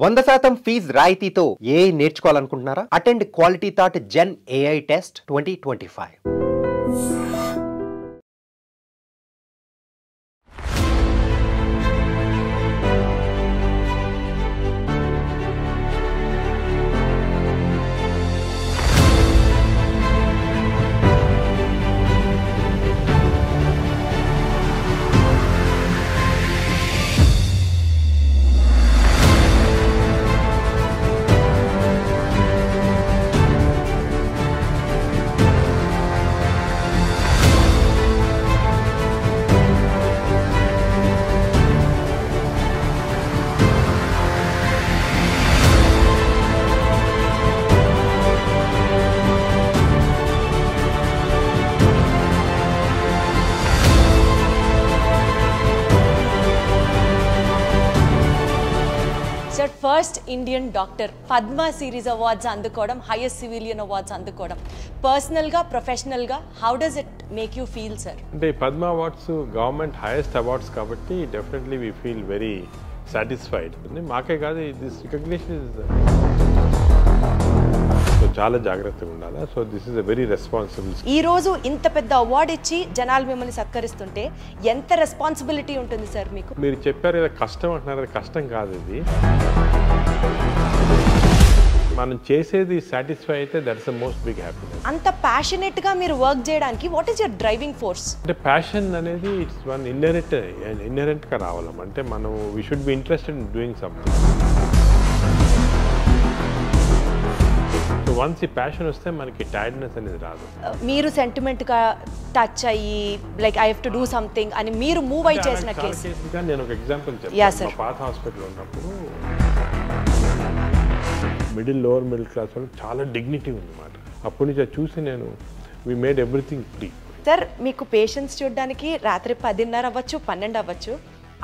100% fees రాయితీతో ఏ నేర్చుకోవాలనుకుంటున్నారా? Attend quality thought gen AI test 2025. First Indian doctor Padma series awards అందుకోవడం, హైయెస్ట్ సివిలియన్ అవార్డ్స్ అందుకోవడం, పర్సనల్గా ప్రొఫెషనల్గా how does it make you feel sir? అంటే Padma awards government highest awards కాబట్టి definitely we feel very satisfied. మాకే కాదు, దిస్ రికగ్నిషన్ ఇస్ చాలా జాగ్రత్తగా ఉండాలి. So this is a very responsible. ఈ రోజు ఇంత పెద్ద అవార్డు ఇచ్చి జనాలు మిమ్మల్ని సత్కరిస్తుంటే ఎంత రెస్పాన్సిబిలిటీ ఉంటుంది సార్ మీకు? మీరు చెప్పారు కదా కష్టం అంటున్నారు, కష్టం కాదు ఇది. మనం చేసేది సాటిస్ఫై అయితే that's the most big happiness. అంత ప్యాషనేట్ గా మీరు వర్క్ చేయడానికి what is your driving force? అంటే ప్యాషన్ అనేది ఇట్స్ వన్ ఇన్నరెంట్ గా రావాలి. అంటే మనం we should be interested in doing something. So once ఈ ప్యాషన్ వస్తే మనకి టైర్డ్నెస్ అనేది రాదు. మీరు సెంటిమెంట్ గా టచ్ అయ్యి like I have to do something అని మీరు మూవ్ అయి చేసిన కేసు. నేను ఒక ఎగ్జాంపుల్ చెప్తాను. పాత హాస్పిటల్ ఉన్నప్పుడు లోవర్ మిడిల్ క్లాస్ వాళ్ళకి చాలా డిగ్నిటీ ఉందన్నమాట. అప్పటి నుంచి అది చూసి నేను we made everything free. Sir మీకు పేషెంట్స్ చూడడానికి రాత్రి 10:30 అవ్వచ్చు, 12 అవ్వచ్చు,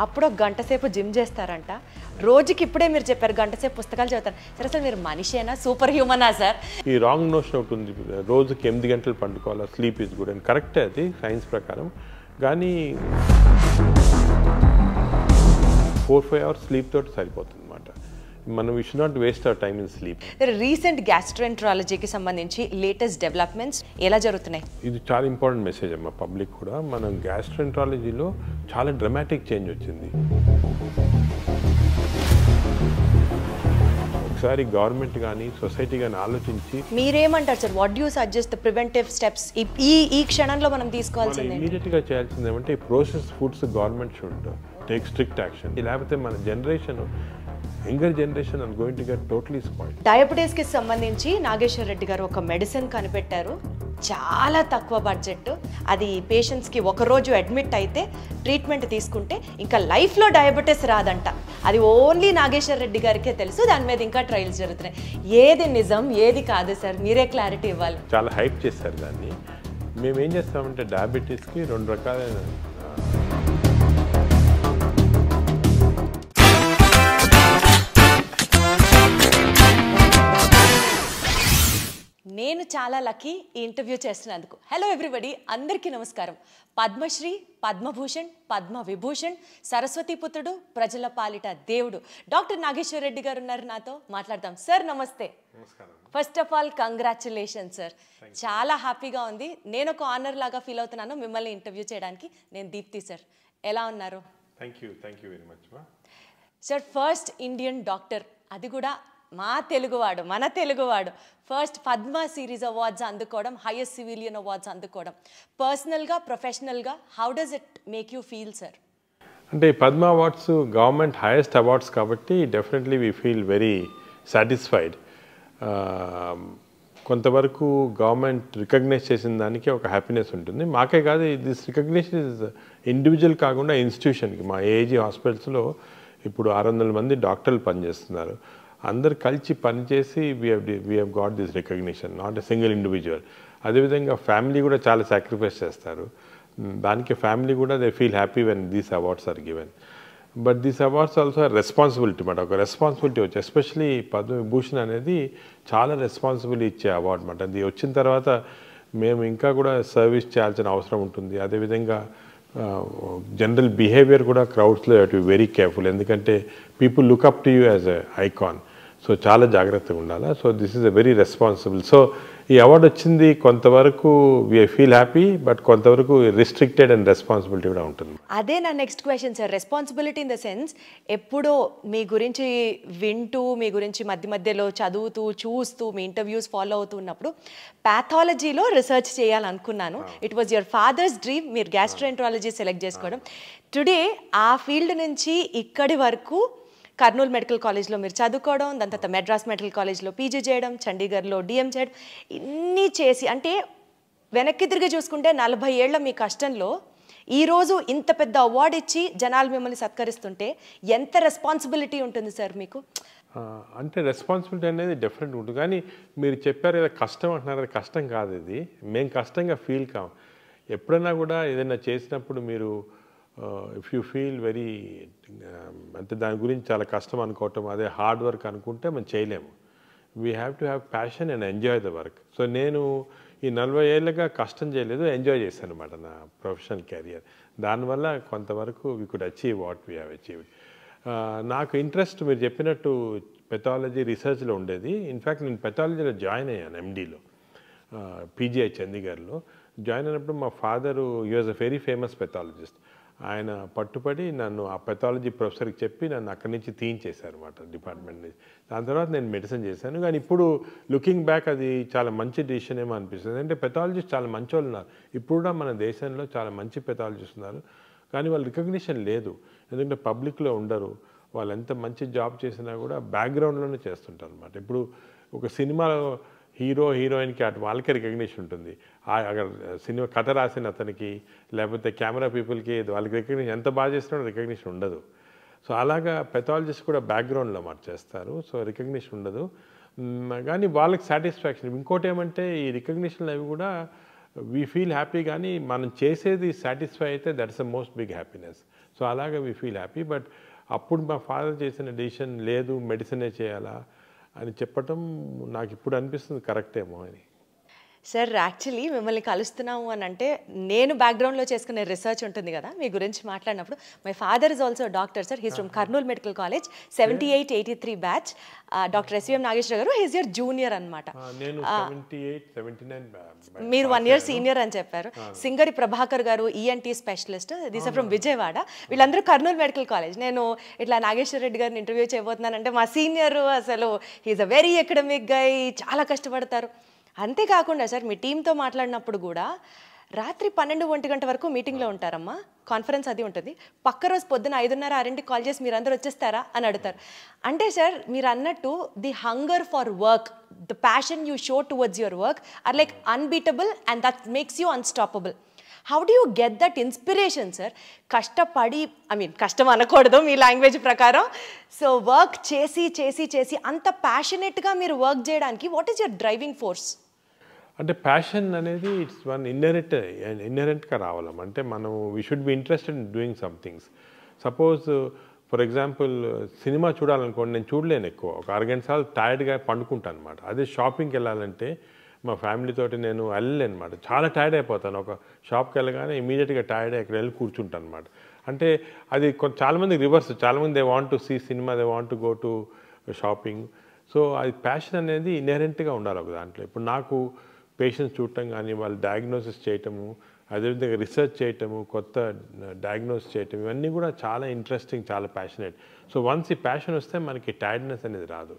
అప్పుడు ఒక గంట సేపు జిమ్ చేస్తారంట. రోజుకి ఇప్పుడే మీరు చెప్పారు గంట సేపు పుస్తకాలు చదువుతారు. సరే అసలు మీరు మనిషేనా, సూపర్ హ్యూమనా సార్? ఈ రాంగ్ నోషన్ ఒకటి ఉంది, రోజుకి 8 గంటలు పండుకోవాలి, స్లీప్ ఈజ్ గుడ్ అని. కరెక్టే అది సైన్స్ ప్రకారం. కానీ 4-5 అవర్స్ స్లీప్ తోటి సరిపోతుంది అనమాట. మనం we should not waste our time in sleep. Recent గ్యాస్ట్రోఎంట్రాలజీకి సంబంధించి లేటెస్ట్ డెవలప్మెంట్స్ ఎలా జరుగుతున్నాయి? ఇది చాలా ఇంపార్టెంట్ మెసేజ్ అమ్మా పబ్లిక్ కూడా. మనం గ్యాస్ట్రోఎంట్రాలజీలో చాలా డ్రమాటిక్ చేంజ్ వచ్చింది. ఒకసారి గవర్నమెంట్ కానీ సొసైటీ కానీ ఆలోచించి మీరేమంటారు sir? What you suggest the preventive steps ఈ క్షణంలో మనం తీసుకోవాల్సింది? ఇమీడియట్గా చేయాల్సింది ఏమంటే process foods government should take strict action. లేకపోతే మన generation, younger generation are going to get totally spoiled. డయాబెటీస్కి సంబంధించి నాగేశ్వర్ రెడ్డి గారు ఒక మెడిసిన్ కనిపెట్టారు, చాలా తక్కువ బడ్జెట్. అది పేషెంట్స్కి ఒకరోజు అడ్మిట్ అయితే ట్రీట్మెంట్ తీసుకుంటే ఇంకా లైఫ్లో డయాబెటీస్ రాదంట. అది ఓన్లీ నాగేశ్వర్ రెడ్డి గారికే తెలుసు. దాని మీద ఇంకా ట్రయల్స్ జరుగుతున్నాయి. ఏది నిజం ఏది కాదు సార్, మీరే క్లారిటీ ఇవ్వాలి. చాలా హైప్ చేస్తారు దాన్ని. మేము ఏం చేస్తామంటే డయాబెటీస్కి 2 రకాలైన నేను చాలా లక్కీ ఈ ఇంటర్వ్యూ చేస్తున్నందుకు. హలో ఎవ్రీబడి, అందరికీ నమస్కారం. పద్మశ్రీ, పద్మభూషణ్, పద్మవిభూషణ్, సరస్వతి పుత్రుడు, ప్రజల పాలిట దేవుడు డాక్టర్ నాగేశ్వర్ రెడ్డి గారు ఉన్నారు నాతో. మాట్లాడదాం. సార్ నమస్తే. First of all congratulation sir. చాలా హ్యాపీగా ఉంది. నేను ఒక ఆనర్ లాగా ఫీల్ అవుతున్నాను మిమ్మల్ని ఇంటర్వ్యూ చేయడానికి. నేను దీప్తి సార్. ఎలా ఉన్నారు? Thank you very much sir. First Indian doctor, అది కూడా మా తెలుగువాడు, మన తెలుగువాడు, ఫస్ట్ పద్మ సిరీస్ అవార్డ్స్ అందుకోవడం, హైయెస్ట్ సివిలియన్ అవార్డ్స్ అందుకోవడం, పర్సనల్గా ప్రొఫెషనల్గా how does it make you feel sir? అంటే Padma awards government highest awards కాబట్టి definitely we feel very satisfied. కొంతవరకు గవర్నమెంట్ రికగ్నైజ్ చేసిన దానికి ఒక హ్యాపీనెస్ ఉంటుంది. మాకే కాదు, దిస్ రికగ్నిషన్ ఇస్ ఇండివిజువల్ కాకుండా ఇన్స్టిట్యూషన్కి. మా ఏజీ హాస్పిటల్స్లో ఇప్పుడు 600 మంది డాక్టర్లు పనిచేస్తున్నారు. అందరు కలిసి పనిచేసి we have got this recognition, not a single individual. అదేవిధంగా ఫ్యామిలీ కూడా చాలా సాక్రిఫైస్ చేస్తారు. దానికి ఫ్యామిలీ కూడా they feel happy when these awards are given. But these awards also responsibility మాట. ఒక రెస్పాన్సిబిలిటీ వచ్చి ఎస్పెషలీ పద్మవిభూషణ్ అనేది చాలా రెస్పాన్సిబిలిటీ ఇచ్చే అవార్డు అనమాట. అది వచ్చిన తర్వాత మేము ఇంకా కూడా సర్వీస్ చేయాల్సిన అవసరం ఉంటుంది. అదేవిధంగా జనరల్ బిహేవియర్ కూడా క్రౌడ్స్లో టు వెరీ కేర్ఫుల్. ఎందుకంటే people look up to you as a icon. So చాలా జాగ్రత్తగా ఉండాలి. So this is a very responsible. So ఈ అవార్డు వచ్చింది కొంతవరకు వి ఫీల్ హ్యాపీ, బట్ కొంతవరకు రిస్ట్రిక్టెడ్ అండ్ రెస్పాన్సిబిలిటీ కూడా ఉంటుంది. అదే నా next question sir. Responsibility in the sense, ఎప్పుడో మీ గురించి వింటూ, మీ గురించి మధ్య మధ్యలో చదువుతూ, చూస్తూ, మీ ఇంటర్వ్యూస్ ఫాలో అవుతూ ఉన్నప్పుడు ప్యాథాలజీలో రీసెర్చ్ చేయాలనుకున్నాను. It was your father's dream, మీరు గ్యాస్ట్రోఎంట్రాలజీ సెలెక్ట్ చేసుకోవడం. టుడే ఆ ఫీల్డ్ నుంచి ఇక్కడి వరకు కర్నూలు మెడికల్ కాలేజ్లో మీరు చదువుకోవడం, దాని తర్వాత మెడ్రాస్ మెడికల్ కాలేజ్లో పీజీ చేయడం, చండీగఢ్లో డిఎం చేయడం, ఇన్ని చేసి, అంటే వెనక్కి తిరిగి చూసుకుంటే 40 ఏళ్ల మీ కష్టంలో ఈరోజు ఇంత పెద్ద అవార్డు ఇచ్చి జనాలు మిమ్మల్ని సత్కరిస్తుంటే ఎంత రెస్పాన్సిబిలిటీ ఉంటుంది సార్ మీకు? అంటే రెస్పాన్సిబిలిటీ అనేది డెఫినెట్గా ఉంటుంది. కానీ మీరు చెప్పారు కదా కష్టం అంటున్నారు, అది కష్టం కాదు. ఇది మేము కష్టంగా ఫీల్ కాం. ఎప్పుడైనా కూడా ఏదైనా చేసినప్పుడు మీరు ఇఫ్ యూ ఫీల్ వెరీ అంటే దాని గురించి చాలా కష్టం అనుకోవటం, అదే హార్డ్ వర్క్ అనుకుంటే మనం చేయలేము. We have to have passion and enjoy the work. So నేను ఈ 40 ఏళ్ళుగా కష్టం చేయలేదు, ఎంజాయ్ చేశాను అనమాట నా ప్రొఫెషనల్ కెరియర్. దానివల్ల కొంతవరకు we could achieve what we have achieved. నాకు ఇంట్రెస్ట్ మీరు చెప్పినట్టు పెథాలజీ రీసెర్చ్లో ఉండేది. ఇన్ఫ్యాక్ట్ నేను పెథాలజీలో జాయిన్ అయ్యాను ఎండీలో, పీజీఐ చండీగఢ్లో. జాయిన్ అయినప్పుడు మా father he was a very famous pathologist. ఆయన పట్టుపడి నన్ను ఆ పెథాలజీ ప్రొఫెసర్కి చెప్పి నన్ను అక్కడి నుంచి తీయించేశారు అనమాట డిపార్ట్మెంట్ నుంచి. దాని తర్వాత నేను మెడిసిన్ చేశాను. కానీ ఇప్పుడు లుకింగ్ బ్యాక్ అది చాలా మంచి డిసిషన్ ఏమో అనిపిస్తుంది. అంటే పెథాలజిస్ట్ చాలా మంచి వాళ్ళు ఉన్నారు. ఇప్పుడు కూడా మన దేశంలో చాలా మంచి పెథాలజిస్ట్ ఉన్నారు, కానీ వాళ్ళ రికగ్నిషన్ లేదు. ఎందుకంటే పబ్లిక్లో ఉండరు. వాళ్ళు ఎంత మంచి జాబ్ చేసినా కూడా బ్యాక్గ్రౌండ్లోనే చేస్తుంటారు అనమాట. ఇప్పుడు ఒక సినిమాలో హీరో హీరోయిన్కి అటు వాళ్ళకే రికగ్నిషన్ ఉంటుంది. అక్కడ సినిమా కథ రాసిన అతనికి లేకపోతే కెమెరా పీపుల్కి వాళ్ళకి రికగ్నిషన్ ఎంత బాగా చేసినా రికగ్నిషన్ ఉండదు. సో అలాగా పెథాలజిస్ట్ కూడా బ్యాక్గ్రౌండ్లో చేస్తారు. సో రికగ్నిషన్ ఉండదు, కానీ వాళ్ళకి సాటిస్ఫాక్షన్. ఇంకోటి ఏమంటే ఈ రికగ్నిషన్లు అవి కూడా వీ ఫీల్ హ్యాపీ, కానీ మనం చేసేది సాటిస్ఫై అయితే that's the most big happiness. So అలాగా వీ ఫీల్ హ్యాపీ. బట్ అప్పుడు మా ఫాదర్ చేసిన డెసిషన్ లేదు మెడిసినే చేయాలా అని చెప్పటం నాకు ఇప్పుడు అనిపిస్తుంది కరెక్టేమో అని. సార్ యాక్చువల్లీ మిమ్మల్ని కలుస్తున్నాము అని అంటే, నేను బ్యాక్గ్రౌండ్లో చేసుకునే రీసెర్చ్ ఉంటుంది కదా మీ గురించి మాట్లాడినప్పుడు, my father is also doctor sir. He's from Kurnool medical college 78-83 batch. Doctor SVM Nageswara గారు హీస్ యువర్ జూనియర్ అనమాట. మీరు 1 year సీనియర్ అని చెప్పారు. Singari Prabhakar garu ENT specialist, these are from Vijayawada. వీళ్ళందరూ కర్నూలు మెడికల్ కాలేజ్. నేను ఇట్లా నాగేశ్వర రెడ్డి గారిని ఇంటర్వ్యూ చేయబోతున్నానంటే మా సీనియర్ అసలు హీస్ అ వెరీ ఎకడమిక్ గై, చాలా కష్టపడతారు. అంతేకాకుండా సార్ మీ టీంతో మాట్లాడినప్పుడు కూడా రాత్రి 12-1 గంట వరకు మీటింగ్లో ఉంటారమ్మా, కాన్ఫరెన్స్ అది ఉంటుంది. పక్క రోజు పొద్దున 5:30-6కి కాల్ చేసి మీరు అందరూ వచ్చేస్తారా అని అడుగుతారు. అంటే సార్ మీరు అన్నట్టు the hunger for work, the passion you show towards your work or like unbeatable and that makes you unstoppable. How do you get that inspiration sir? కష్టపడి, ఐ మీన్ కష్టం అనకూడదు మీ లాంగ్వేజ్ ప్రకారం, సో వర్క్ చేసి చేసి చేసి అంత ప్యాషనెట్గా మీరు work చేయడానికి what is your driving force? అంటే ప్యాషన్ అనేది ఇట్స్ వన్ ఇన్నరెంట్గా రావాలం. అంటే మనం we should be interested in doing some things. Suppose for example cinema చూడాలనుకోండి, నేను చూడలేను ఎక్కువ, ఒక 6 గంటల సార్లు టైర్డ్గా పండుకుంటాను అనమాట. అదే షాపింగ్కి వెళ్ళాలంటే మా ఫ్యామిలీతోటి నేను వెళ్ళలేను అనమాట, చాలా టైర్డ్ అయిపోతాను. ఒక షాప్కి వెళ్ళగానే ఇమీడియట్గా టైర్డ్ అక్కడ వెళ్ళి కూర్చుంటాను అనమాట. అంటే అది చాలామందికి రివర్స్, చాలామంది they want to see cinema, they want to go to shopping. So అది ప్యాషన్ అనేది ఇన్హెరెంట్గా ఉండాలి ఒక దాంట్లో. ఇప్పుడు నాకు పేషెంట్స్ చూడటం కానీ, వాళ్ళు డయాగ్నోసిస్ చేయటము, అదేవిధంగా రీసెర్చ్ చేయటము, కొత్త డయాగ్నోస్ చేయటం, ఇవన్నీ కూడా చాలా ఇంట్రెస్టింగ్, చాలా ప్యాషనేట్. సో వన్స్ ఈ ప్యాషన్ వస్తే మనకి టైర్డ్నెస్ అనేది రాదు.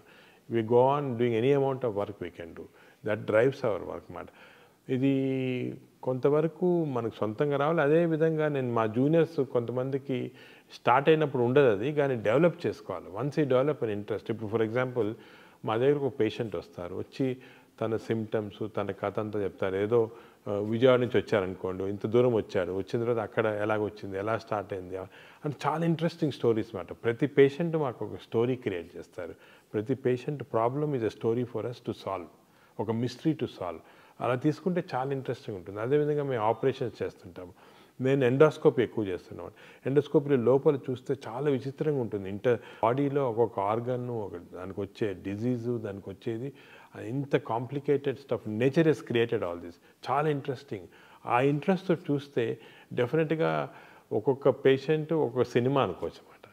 We go on doing any amount of work we can do, that drives our work మాట. ఇది కొంతవరకు మనకు సొంతంగా రావాలి. అదేవిధంగా నేను మా జూనియర్స్ కొంతమందికి స్టార్ట్ అయినప్పుడు ఉండదు అది, కానీ డెవలప్ చేసుకోవాలి. వన్స్ ఈ డెవలప్ అన్ ఇంట్రెస్ట్. ఇప్పుడు ఫర్ ఎగ్జాంపుల్ మా దగ్గరకు ఒక పేషెంట్ వస్తారు, వచ్చి తన సిమ్టమ్స్, తన కథ అంతా చెప్తారు. ఏదో విజయవాడ నుంచి వచ్చారనుకోండి, ఇంత దూరం వచ్చాడు, వచ్చిన తర్వాత అక్కడ ఎలాగొచ్చింది, ఎలా స్టార్ట్ అయింది అంటే చాలా ఇంట్రెస్టింగ్ స్టోరీస్ మాట. ప్రతి పేషెంట్ మాకు ఒక స్టోరీ క్రియేట్ చేస్తారు. ప్రతి patient problem is a story for us to solve, ఒక మిస్టరీ టు సాల్వ్. అలా తీసుకుంటే చాలా ఇంట్రెస్టింగ్ ఉంటుంది. అదేవిధంగా మేము ఆపరేషన్స్ చేస్తుంటాము. నేను ఎండోస్కోపీ ఎక్కువ చేస్తున్నాను. ఎండోస్కోపీలో లోపల చూస్తే చాలా విచిత్రంగా ఉంటుంది. బాడీలో ఒక్కొక్క ఆర్గన్, దానికి వచ్చే డిజీజు, దానికి వచ్చేది ఇంత complicated stuff. Nature has created all this. చాలా ఇంట్రెస్టింగ్. ఆ ఇంట్రెస్ట్ చూస్తే డెఫినెట్గా ఒక్కొక్క పేషెంట్ ఒక్కొక్క సినిమా అనుకోవచ్చు అన్నమాట.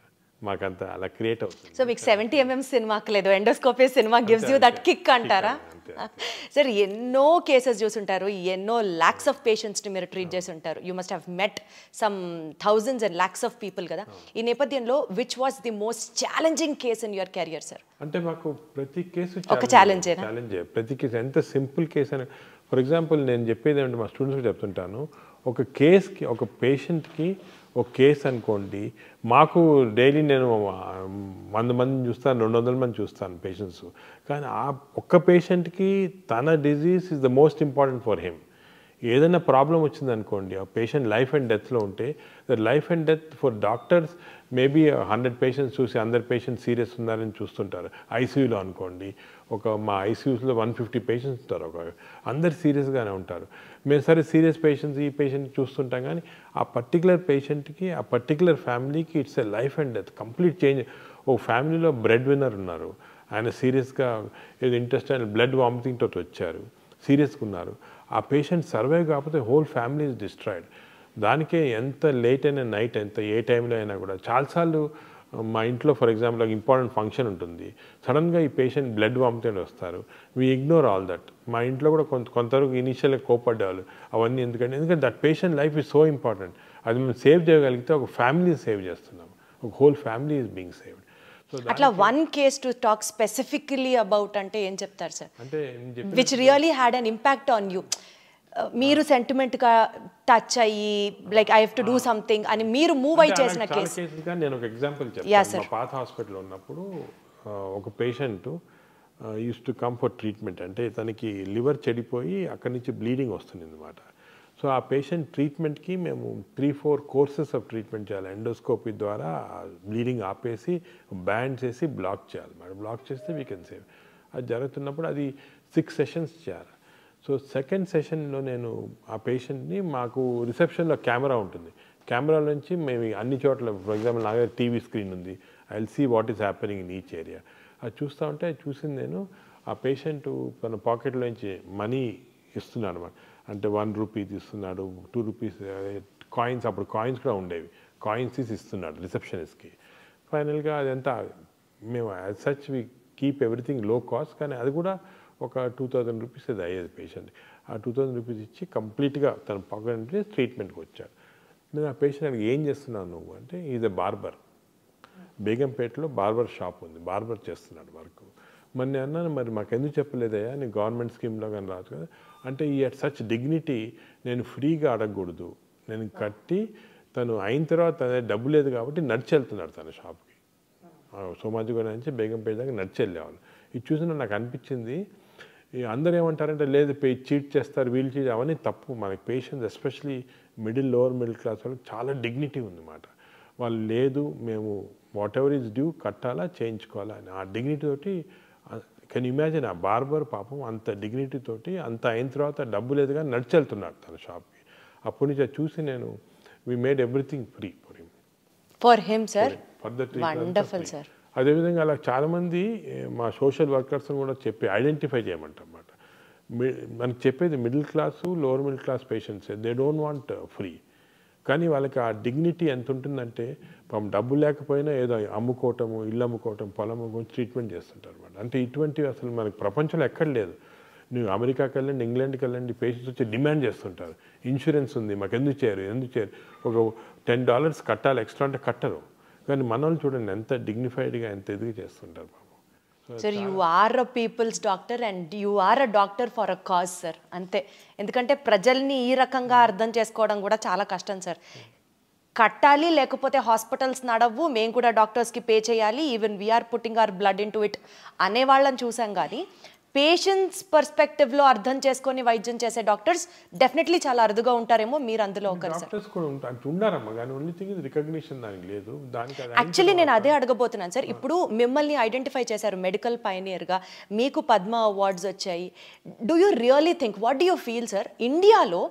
మాకంత అలా క్రియేట్ అవుతుంది. సో మీకు 70mm సినిమా లేదు, endoscopy cinema gives you that kick అంటారా? సార్ ఎన్నో కేసెస్ చూసుంటారు, ఎన్నో లాక్స్ ఆఫ్ పేషెంట్స్ని మీరు ట్రీట్ చేసి ఉంటారు. You must have met some thousands and lakhs of people కదా. ఈ నేపథ్యంలో which was the most challenging case in your career sir? అంటే మాకు ప్రతి కేసు ఒక ఛాలెంజే, ప్రతి కేసు ఎంత సింపుల్ కేసు అని. ఫర్ ఎగ్జాంపుల్ నేను చెప్పేది ఏమంటే మా స్టూడెంట్స్కి చెప్తుంటాను, ఒక కేస్కి ఒక పేషెంట్కి ఒక కేసు అనుకోండి, మాకు డైలీ నేను 100 మందిని చూస్తాను, 200 మంది చూస్తాను పేషెంట్స్. కానీ ఆ ఒక్క పేషెంట్కి తన disease is the most important for him. ఏదైనా ప్రాబ్లం వచ్చిందనుకోండి, ఆ పేషెంట్ లైఫ్ అండ్ డెత్లో ఉంటే, the life and death for doctors maybe 100 patients చూసి 100 పేషెంట్స్ సీరియస్ ఉన్నారని చూస్తుంటారు. ఐసీయూలో అనుకోండి, మా ఐసీయూస్లో 150 పేషెంట్స్ ఉంటారు, అందరు సీరియస్గానే ఉంటారు. మేము సరే సీరియస్ పేషెంట్స్ ఈ పేషెంట్ చూస్తుంటాం, కానీ ఆ పర్టికులర్ పేషెంట్కి ఆ పర్టికులర్ ఫ్యామిలీకి it's a life and death, complete change. ఒక ఫ్యామిలీలో బ్రెడ్ విన్నర్ ఉన్నారు, ఆయన సీరియస్గా ఏదో ఇంటెస్టైనల్ బ్లడ్ వామిటింగ్ తోటి వచ్చారు, సీరియస్గా ఉన్నారు. ఆ పేషెంట్ సర్వైవ్ కాకపోతే హోల్ ఫ్యామిలీ ఇస్ డిస్ట్రాయిడ్. దానికే ఎంత లేట్ అయినా నైట్ ఎంత ఏ టైంలో అయినా కూడా చాలాసార్లు మా ఇంట్లో ఫర్ ఎగ్జాంపుల్ ఇంపార్టెంట్ ఫంక్షన్ ఉంటుంది, సడన్గా ఈ పేషెంట్ బ్లడ్ వామిటింగ్ వస్తారు, వీ ఇగ్నోర్ ఆల్ దట్. మా ఇంట్లో కూడా కొంతవరకు ఇనీషియల్గా కోపడ్డేవాళ్ళు అవన్నీ. ఎందుకంటే that patient life is so important. అది మేము సేవ్ చేయగలిగితే ఒక ఫ్యామిలీ సేవ్ చేస్తున్నాం, ఒక whole family is being saved. అట్లా one case to talk specifically about అంటే ఏం చెప్తారు సార్? అంటే which really had an impact on you, మీరు సెంటిమెంట్గా టచ్ అయ్యి like I have to do something అని మీరు మూవ్ అయ్యి చేసిన కేసు? నేను ఒక ఎగ్జాంపుల్ చెప్తాను. మా పాత హాస్పిటల్లో ఉన్నప్పుడు ఒక patient use to come for treatment. అంటే తనకి లివర్ చెడిపోయి అక్కడి నుంచి బ్లీడింగ్ వస్తుంది అన్నమాట. సో ఆ పేషెంట్ ట్రీట్మెంట్కి మేము 3-4 కోర్సెస్ ఆఫ్ ట్రీట్మెంట్ చేయాలి. ఎండోస్కోపీ ద్వారా బ్లీడింగ్ ఆపేసి బ్యాండ్ చేసి బ్లాక్ చేయాలి. మరి బ్లాక్ చేస్తే వీ కెన్ సేవ్. అది జరుగుతున్నప్పుడు అది 6 సెషన్స్ చేయాలి. సో సెకండ్ సెషన్లో నేను ఆ పేషెంట్ని, మాకు రిసెప్షన్లో కెమెరా ఉంటుంది, కెమెరా నుంచి మేము అన్ని చోట్ల ఫర్ ఎగ్జాంపుల్ నా దగ్గర టీవీ స్క్రీన్ ఉంది, I will see what is happening in each area. అది చూస్తూ ఉంటే చూసింది నేను ఆ పేషెంట్ తన పాకెట్లో నుంచి మనీ ఇస్తున్నాడు అనమాట. అంటే 1 రూపీ తీస్తున్నాడు, 2 రూపీస్ కాయిన్స్, అప్పుడు కాయిన్స్ కూడా ఉండేవి, కాయిన్స్ తీసి ఇస్తున్నాడు రిసెప్షనిస్ట్కి. ఫైనల్గా అదంతా మేము as such we keep everything low cost, కానీ అది కూడా ఒక 2000 రూపీస్ అది అయ్యేది పేషెంట్. ఆ 2000 రూపీస్ ఇచ్చి కంప్లీట్గా తన పాకెట్ నుంచి ట్రీట్మెంట్కి వచ్చాడు. నేను ఆ పేషెంట్ అడిగి ఏం చేస్తున్నాను నువ్వు అంటే, ఈజ్ ఎ బార్బర్, బేగంపేటలో బార్బర్ షాప్ ఉంది, బార్బర్ చేస్తున్నాడు వర్క్. మరి నేను అన్నాను, మరి మాకు ఎందుకు చెప్పలేదయ్యా, నేను గవర్నమెంట్ స్కీమ్లో కానీ రాదు కదా అంటే, ఈ అట్ సచ్ డిగ్నిటీ నేను ఫ్రీగా అడగకూడదు, నేను కట్టి తను అయిన తర్వాత డబ్బు లేదు కాబట్టి నడిచి వెళ్తున్నాడు తన షాప్కి. సోమాజిగూడ నుంచి బేగంపేట దాకా నడిచి వెళ్ళేవాళ్ళు. ఇది చూసిన నాకు అనిపించింది, అందరూ ఏమంటారంటే లేదు చీట్ చేస్తారు, వీళ్ళు చీట్, అవన్నీ తప్పు. మనకి patients especially lower middle class వాళ్ళకి చాలా డిగ్నిటీ ఉందన్నమాట. వాళ్ళు లేదు మేము వాట్ ఎవర్ ఈజ్ డ్యూ కట్టాలా చేయించుకోవాలా అని ఆ డిగ్నిటీ తోటి. కెన్ ఇమాజిన్ ఆ బార్బర్ పాపం అంత డిగ్నిటీ తోటి అంత అయిన తర్వాత డబ్బు లేదు కానీ నడిచి వెళ్తున్నాడు తన షాప్కి. అప్పటి నుంచి చూసి నేను we made everything free for him sir. For the wonderful sir. అదేవిధంగా అలా చాలామంది మా సోషల్ వర్కర్స్ని కూడా చెప్పి ఐడెంటిఫై చేయమంటన్నమాట. మనకి చెప్పేది middle class lower middle class patients, they don't want free, కానీ వాళ్ళకి ఆ డిగ్నిటీ ఎంత ఉంటుందంటే పాపం డబ్బు లేకపోయినా ఏదో అమ్ముకోవటము, ఇల్లు అమ్ముకోవటం, పొలం అమ్ముకొని ట్రీట్మెంట్ చేస్తుంటారు అన్నమాట. అంటే ఇటువంటివి అసలు మనకి ప్రపంచంలో ఎక్కడ లేదు. నువ్వు అమెరికాకి వెళ్ళండి, ఇంగ్లాండ్కి వెళ్ళండి, పేషెంట్స్ వచ్చి డిమాండ్ చేస్తుంటారు, ఇన్సూరెన్స్ ఉంది మాకు ఎందుకు చేయరు, ఒక $10 కట్టాలి ఎక్స్ట్రా అంటే కట్టరు. కానీ మన వాళ్ళు చూడండి ఎంత డిగ్నిఫైడ్గా ఎంత ఎదుగు చేస్తుంటారు బాబు. Sir you are a people's doctor and you are a doctor for a cause sir. అంతే. ఎందుకంటే ప్రజల్ని ఈ రకంగా అర్థం చేసుకోవడం కూడా చాలా కష్టం సార్. కట్టాలి లేకపోతే హాస్పిటల్స్ నడవు, మేము కూడా డాక్టర్స్కి పే చేయాలి, even we are putting our blood in to it అనేవాళ్ళని చూసాం. కానీ పేషెంట్స్ పర్స్పెక్టివ్లో అర్థం చేసుకొని వైద్యం చేసే డాక్టర్స్ డెఫినెట్లీ చాలా అరుదుగా ఉంటారేమో, మీరు అందులో ఒకరు సార్. యాక్చువల్లీ నేను అదే అడగబోతున్నాను సార్. ఇప్పుడు మిమ్మల్ని ఐడెంటిఫై చేశారు మెడికల్ పైనియర్గా, మీకు పద్మ అవార్డ్స్ వచ్చాయి. Do you really think, what do you feel sir, ఇండియాలో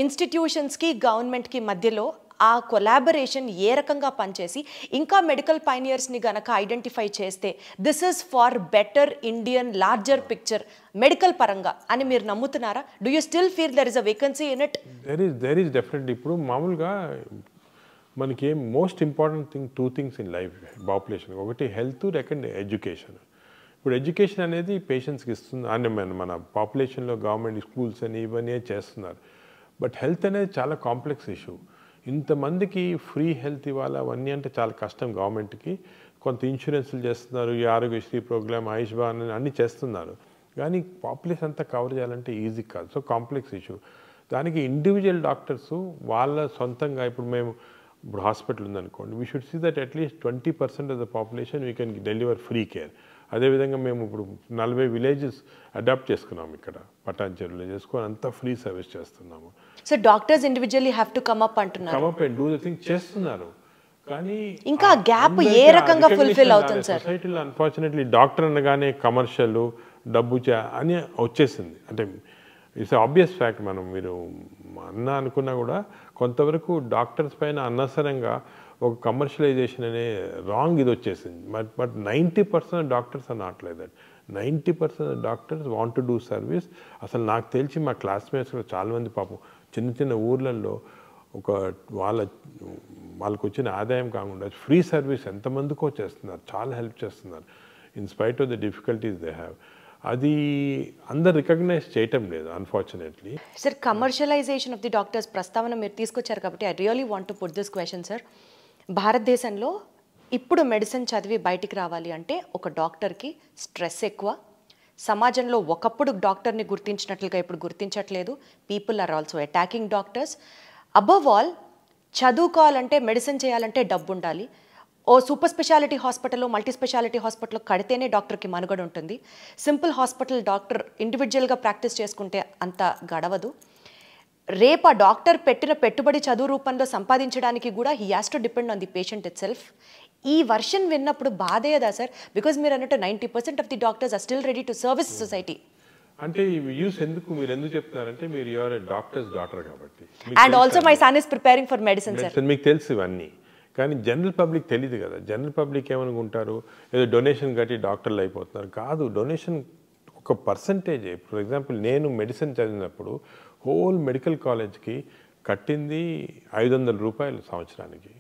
ఇన్స్టిట్యూషన్స్కి గవర్నమెంట్కి మధ్యలో ఆ కొలాబరేషన్ ఏ రకంగా పనిచేసి ఇంకా మెడికల్ పైనియర్స్ని గనక ఐడెంటిఫై చేస్తే this is far better Indian larger picture medical పరంగా అని మీరు నమ్ముతున్నారా? Do you still feel there is a vacancy in it? There is definitely. ఇప్పుడు మామూలుగా మనకి most important thing 2 things in life population. ఒకటి హెల్త్, సెకండ్ ఎడ్యుకేషన్. ఇప్పుడు education అనేది పేషెంట్స్కి ఇస్తుంది అని మన పాపులేషన్లో గవర్నమెంట్ స్కూల్స్ అని ఇవన్నీ చేస్తున్నారు. బట్ హెల్త్ అనేది చాలా కాంప్లెక్స్ ఇష్యూ. ఇంతమందికి ఫ్రీ హెల్త్ ఇవ్వాలి అవన్నీ అంటే చాలా కష్టం గవర్నమెంట్కి. కొంత ఇన్సూరెన్స్లు చేస్తున్నారు, ఈ ఆరోగ్యశ్రీ ప్రోగ్రామ్, ఆయుష్మాన్ అన్నీ చేస్తున్నారు. కానీ పాపులేషన్ అంతా కవర్ చేయాలంటే ఈజీ కాదు. So complex issue. దానికి ఇండివిజువల్ డాక్టర్స్ వాళ్ళ సొంతంగా ఇప్పుడు హాస్పిటల్ ఉందనుకోండి, we should see that at least 20% of the population we can deliver free care. అదేవిధంగా మేము ఇప్పుడు 40 విలేజెస్ అడాప్ట్ చేసుకున్నాము, ఇక్కడ పటాన్చెరులో చేసుకొని అంతా ఫ్రీ సర్వీస్ చేస్తున్నాము. So doctors individually have to come up అంటున్నారు. Come up and do the thing చేస్తున్నారు. కానీ ఇంకా గ్యాప్ ఏ రకంగా ఫుల్ఫిల్ అవుతుంది సార్? సొసైటీలో అన్ఫార్చునేట్లీ డాక్టర్ అనగానే కమర్షియల్ డబ్బు అని వచ్చేసింది. అంటే ఇట్స్ ఆబ్వియస్ ఫ్యాక్ట్. మీరు అనుకున్నా కూడా కొంతవరకు డాక్టర్స్ పైన అనవసరంగా ఒక కమర్షియలైజేషన్ అనే రాంగ్ ఇది వచ్చేసింది. But 90% doctors are not like that. 90% doctors want to do service. అసలు నాకు తెలిసి మా క్లాస్మేట్స్ కూడా చాలామంది పాపం చిన్న చిన్న ఊర్లలో వాళ్ళకు వచ్చిన ఆదాయం కాకుండా ఫ్రీ సర్వీస్ ఎంతమందికో చేస్తున్నారు, చాలా హెల్ప్ చేస్తున్నారు in spite of the difficulties they have. అది అందరు రికగ్నైజ్ చేయటం లేదు అన్ఫార్చునేట్లీ. సార్, కమర్షియలైజేషన్ ఆఫ్ ది డాక్టర్స్ ప్రస్తావన మీరు తీసుకొచ్చారు కాబట్టి I really want to put this question sir. భారతదేశంలో ఇప్పుడు మెడిసిన్ చదివి బయటికి రావాలి అంటే ఒక డాక్టర్కి స్ట్రెస్ ఎక్కువ. సమాజంలో ఒకప్పుడు డాక్టర్ని గుర్తించినట్లుగా ఇప్పుడు గుర్తించట్లేదు. People are also attacking doctors. Above all, చదువుకోవాలంటే మెడిసిన్ చేయాలంటే డబ్బు ఉండాలి. ఓ సూపర్ స్పెషాలిటీ హాస్పిటల్లో, మల్టీ స్పెషాలిటీ హాస్పిటల్లో కడితేనే డాక్టర్కి మనుగడ ఉంటుంది. సింపుల్ హాస్పిటల్ డాక్టర్ ఇండివిజువల్గా ప్రాక్టీస్ చేసుకుంటే అంత గడవదు. రేపు ఆ డాక్టర్ పెట్టిన పెట్టుబడి చదువు రూపంలో సంపాదించడానికి కూడా he has to depend on the patient itself. ఈ వర్షన్ విన్నప్పుడు బాధేదా సార్? బికాజ్ మీరు అన్నట్టు 90% ఆఫ్ ది doctors are still ready to service society. అంటే మీరు ఎందుకు చెప్తున్నారంటే మీరు యువర్ డాక్టర్స్ డాటర్ కాబట్టి. And also my son is preparing for medicine sir. మీకు తెలుసు ఇవన్నీ, కానీ జనరల్ పబ్లిక్ తెలియదు కదా. జనరల్ పబ్లిక్ ఏమనుకుంటారు, ఏదో డొనేషన్ కట్టి డాక్టర్లు అయిపోతున్నారు. కాదు, డొనేషన్ ఒక పర్సంటేజే. ఫర్ ఎగ్జాంపుల్ నేను మెడిసిన్ చదివినప్పుడు హోల్ మెడికల్ కాలేజ్కి కట్టింది 500 రూపాయలు సంవత్సరానికి.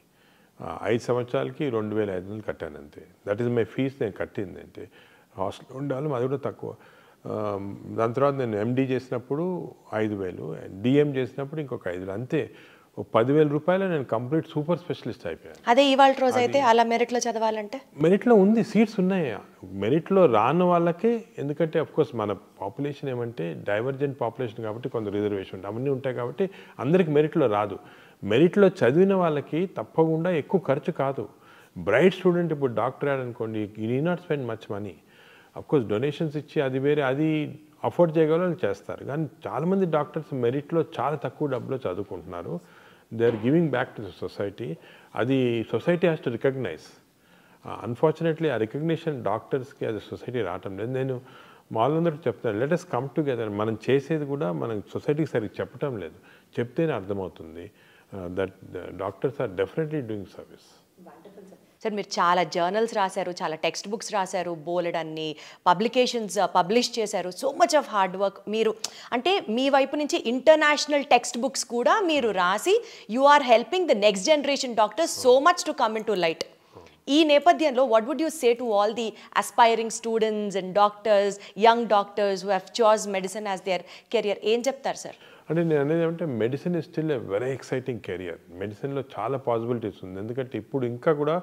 5 సంవత్సరాలకి 2500 కట్టాను అంతే. That is my fees. నేను కట్టింది అంటే హాస్టల్ ఉండాలి, అది కూడా తక్కువ. దాని తర్వాత నేను ఎండి చేసినప్పుడు 5000, డిఎం చేసినప్పుడు ఇంకొక 5000, అంతే. 10,000 రూపాయలు నేను కంప్లీట్ సూపర్ స్పెషలిస్ట్ అయిపోయాను. అదే ఇవాళ రోజు అయితే అలా మెరిట్లో చదవాలంటే మెరిట్లో ఉంది, సీట్స్ ఉన్నాయి. మెరిట్లో రాని వాళ్ళకే, ఎందుకంటే అఫ్కోర్స్ మన పాపులేషన్ ఏమంటే డైవర్జెంట్ పాపులేషన్ కాబట్టి కొంత రిజర్వేషన్ అవన్నీ ఉంటాయి కాబట్టి అందరికి మెరిట్లో రాదు. మెరిట్లో చదివిన వాళ్ళకి తప్పకుండా ఎక్కువ ఖర్చు కాదు. బ్రైట్ స్టూడెంట్ ఇప్పుడు డాక్టర్ అనుకోండి, you need not spend much money. Of course donations ఇచ్చి అది వేరే, అది అఫోర్డ్ చేయగల చేస్తారు. కానీ చాలామంది డాక్టర్స్ మెరిట్లో చాలా తక్కువ డబ్బులో చదువుకుంటున్నారు. They are giving back to the society. అది society has to recognize. Unfortunately ఆ రికగ్నిషన్ డాక్టర్స్కి అది సొసైటీ రావటం లేదు. నేను వాళ్ళందరూ చెప్తాను, లెట్ us కమ్ టుగెదర్. మనం చేసేది కూడా మనం సొసైటీకి సరిగ్గా చెప్పటం లేదు. చెప్తేనే అర్థమవుతుంది that doctors are definitely doing service. Sir, మీరు చాలా జర్నల్స్ రాశారు, చాలా టెక్స్ట్ బుక్స్ రాశారు, బోలెడన్ని పబ్లికేషన్స్ పబ్లిష్ చేశారు. So much of hard work. మీరు అంటే మీ వైపు నుంచి ఇంటర్నేషనల్ టెక్స్ట్ బుక్స్ కూడా మీరు రాసి you are helping the next generation doctors so much to come into light. ఈ నేపథ్యంలో what would you say to all the aspiring students and doctors, young doctors who have chose medicine as their career? ఏం చెప్తారు sir? అంటే నేను అనేది ఏమంటే medicine is still a very exciting career. మెడిసిన్లో చాలా పాసిబిలిటీస్ ఉంది. ఎందుకంటే ఇప్పుడు ఇంకా కూడా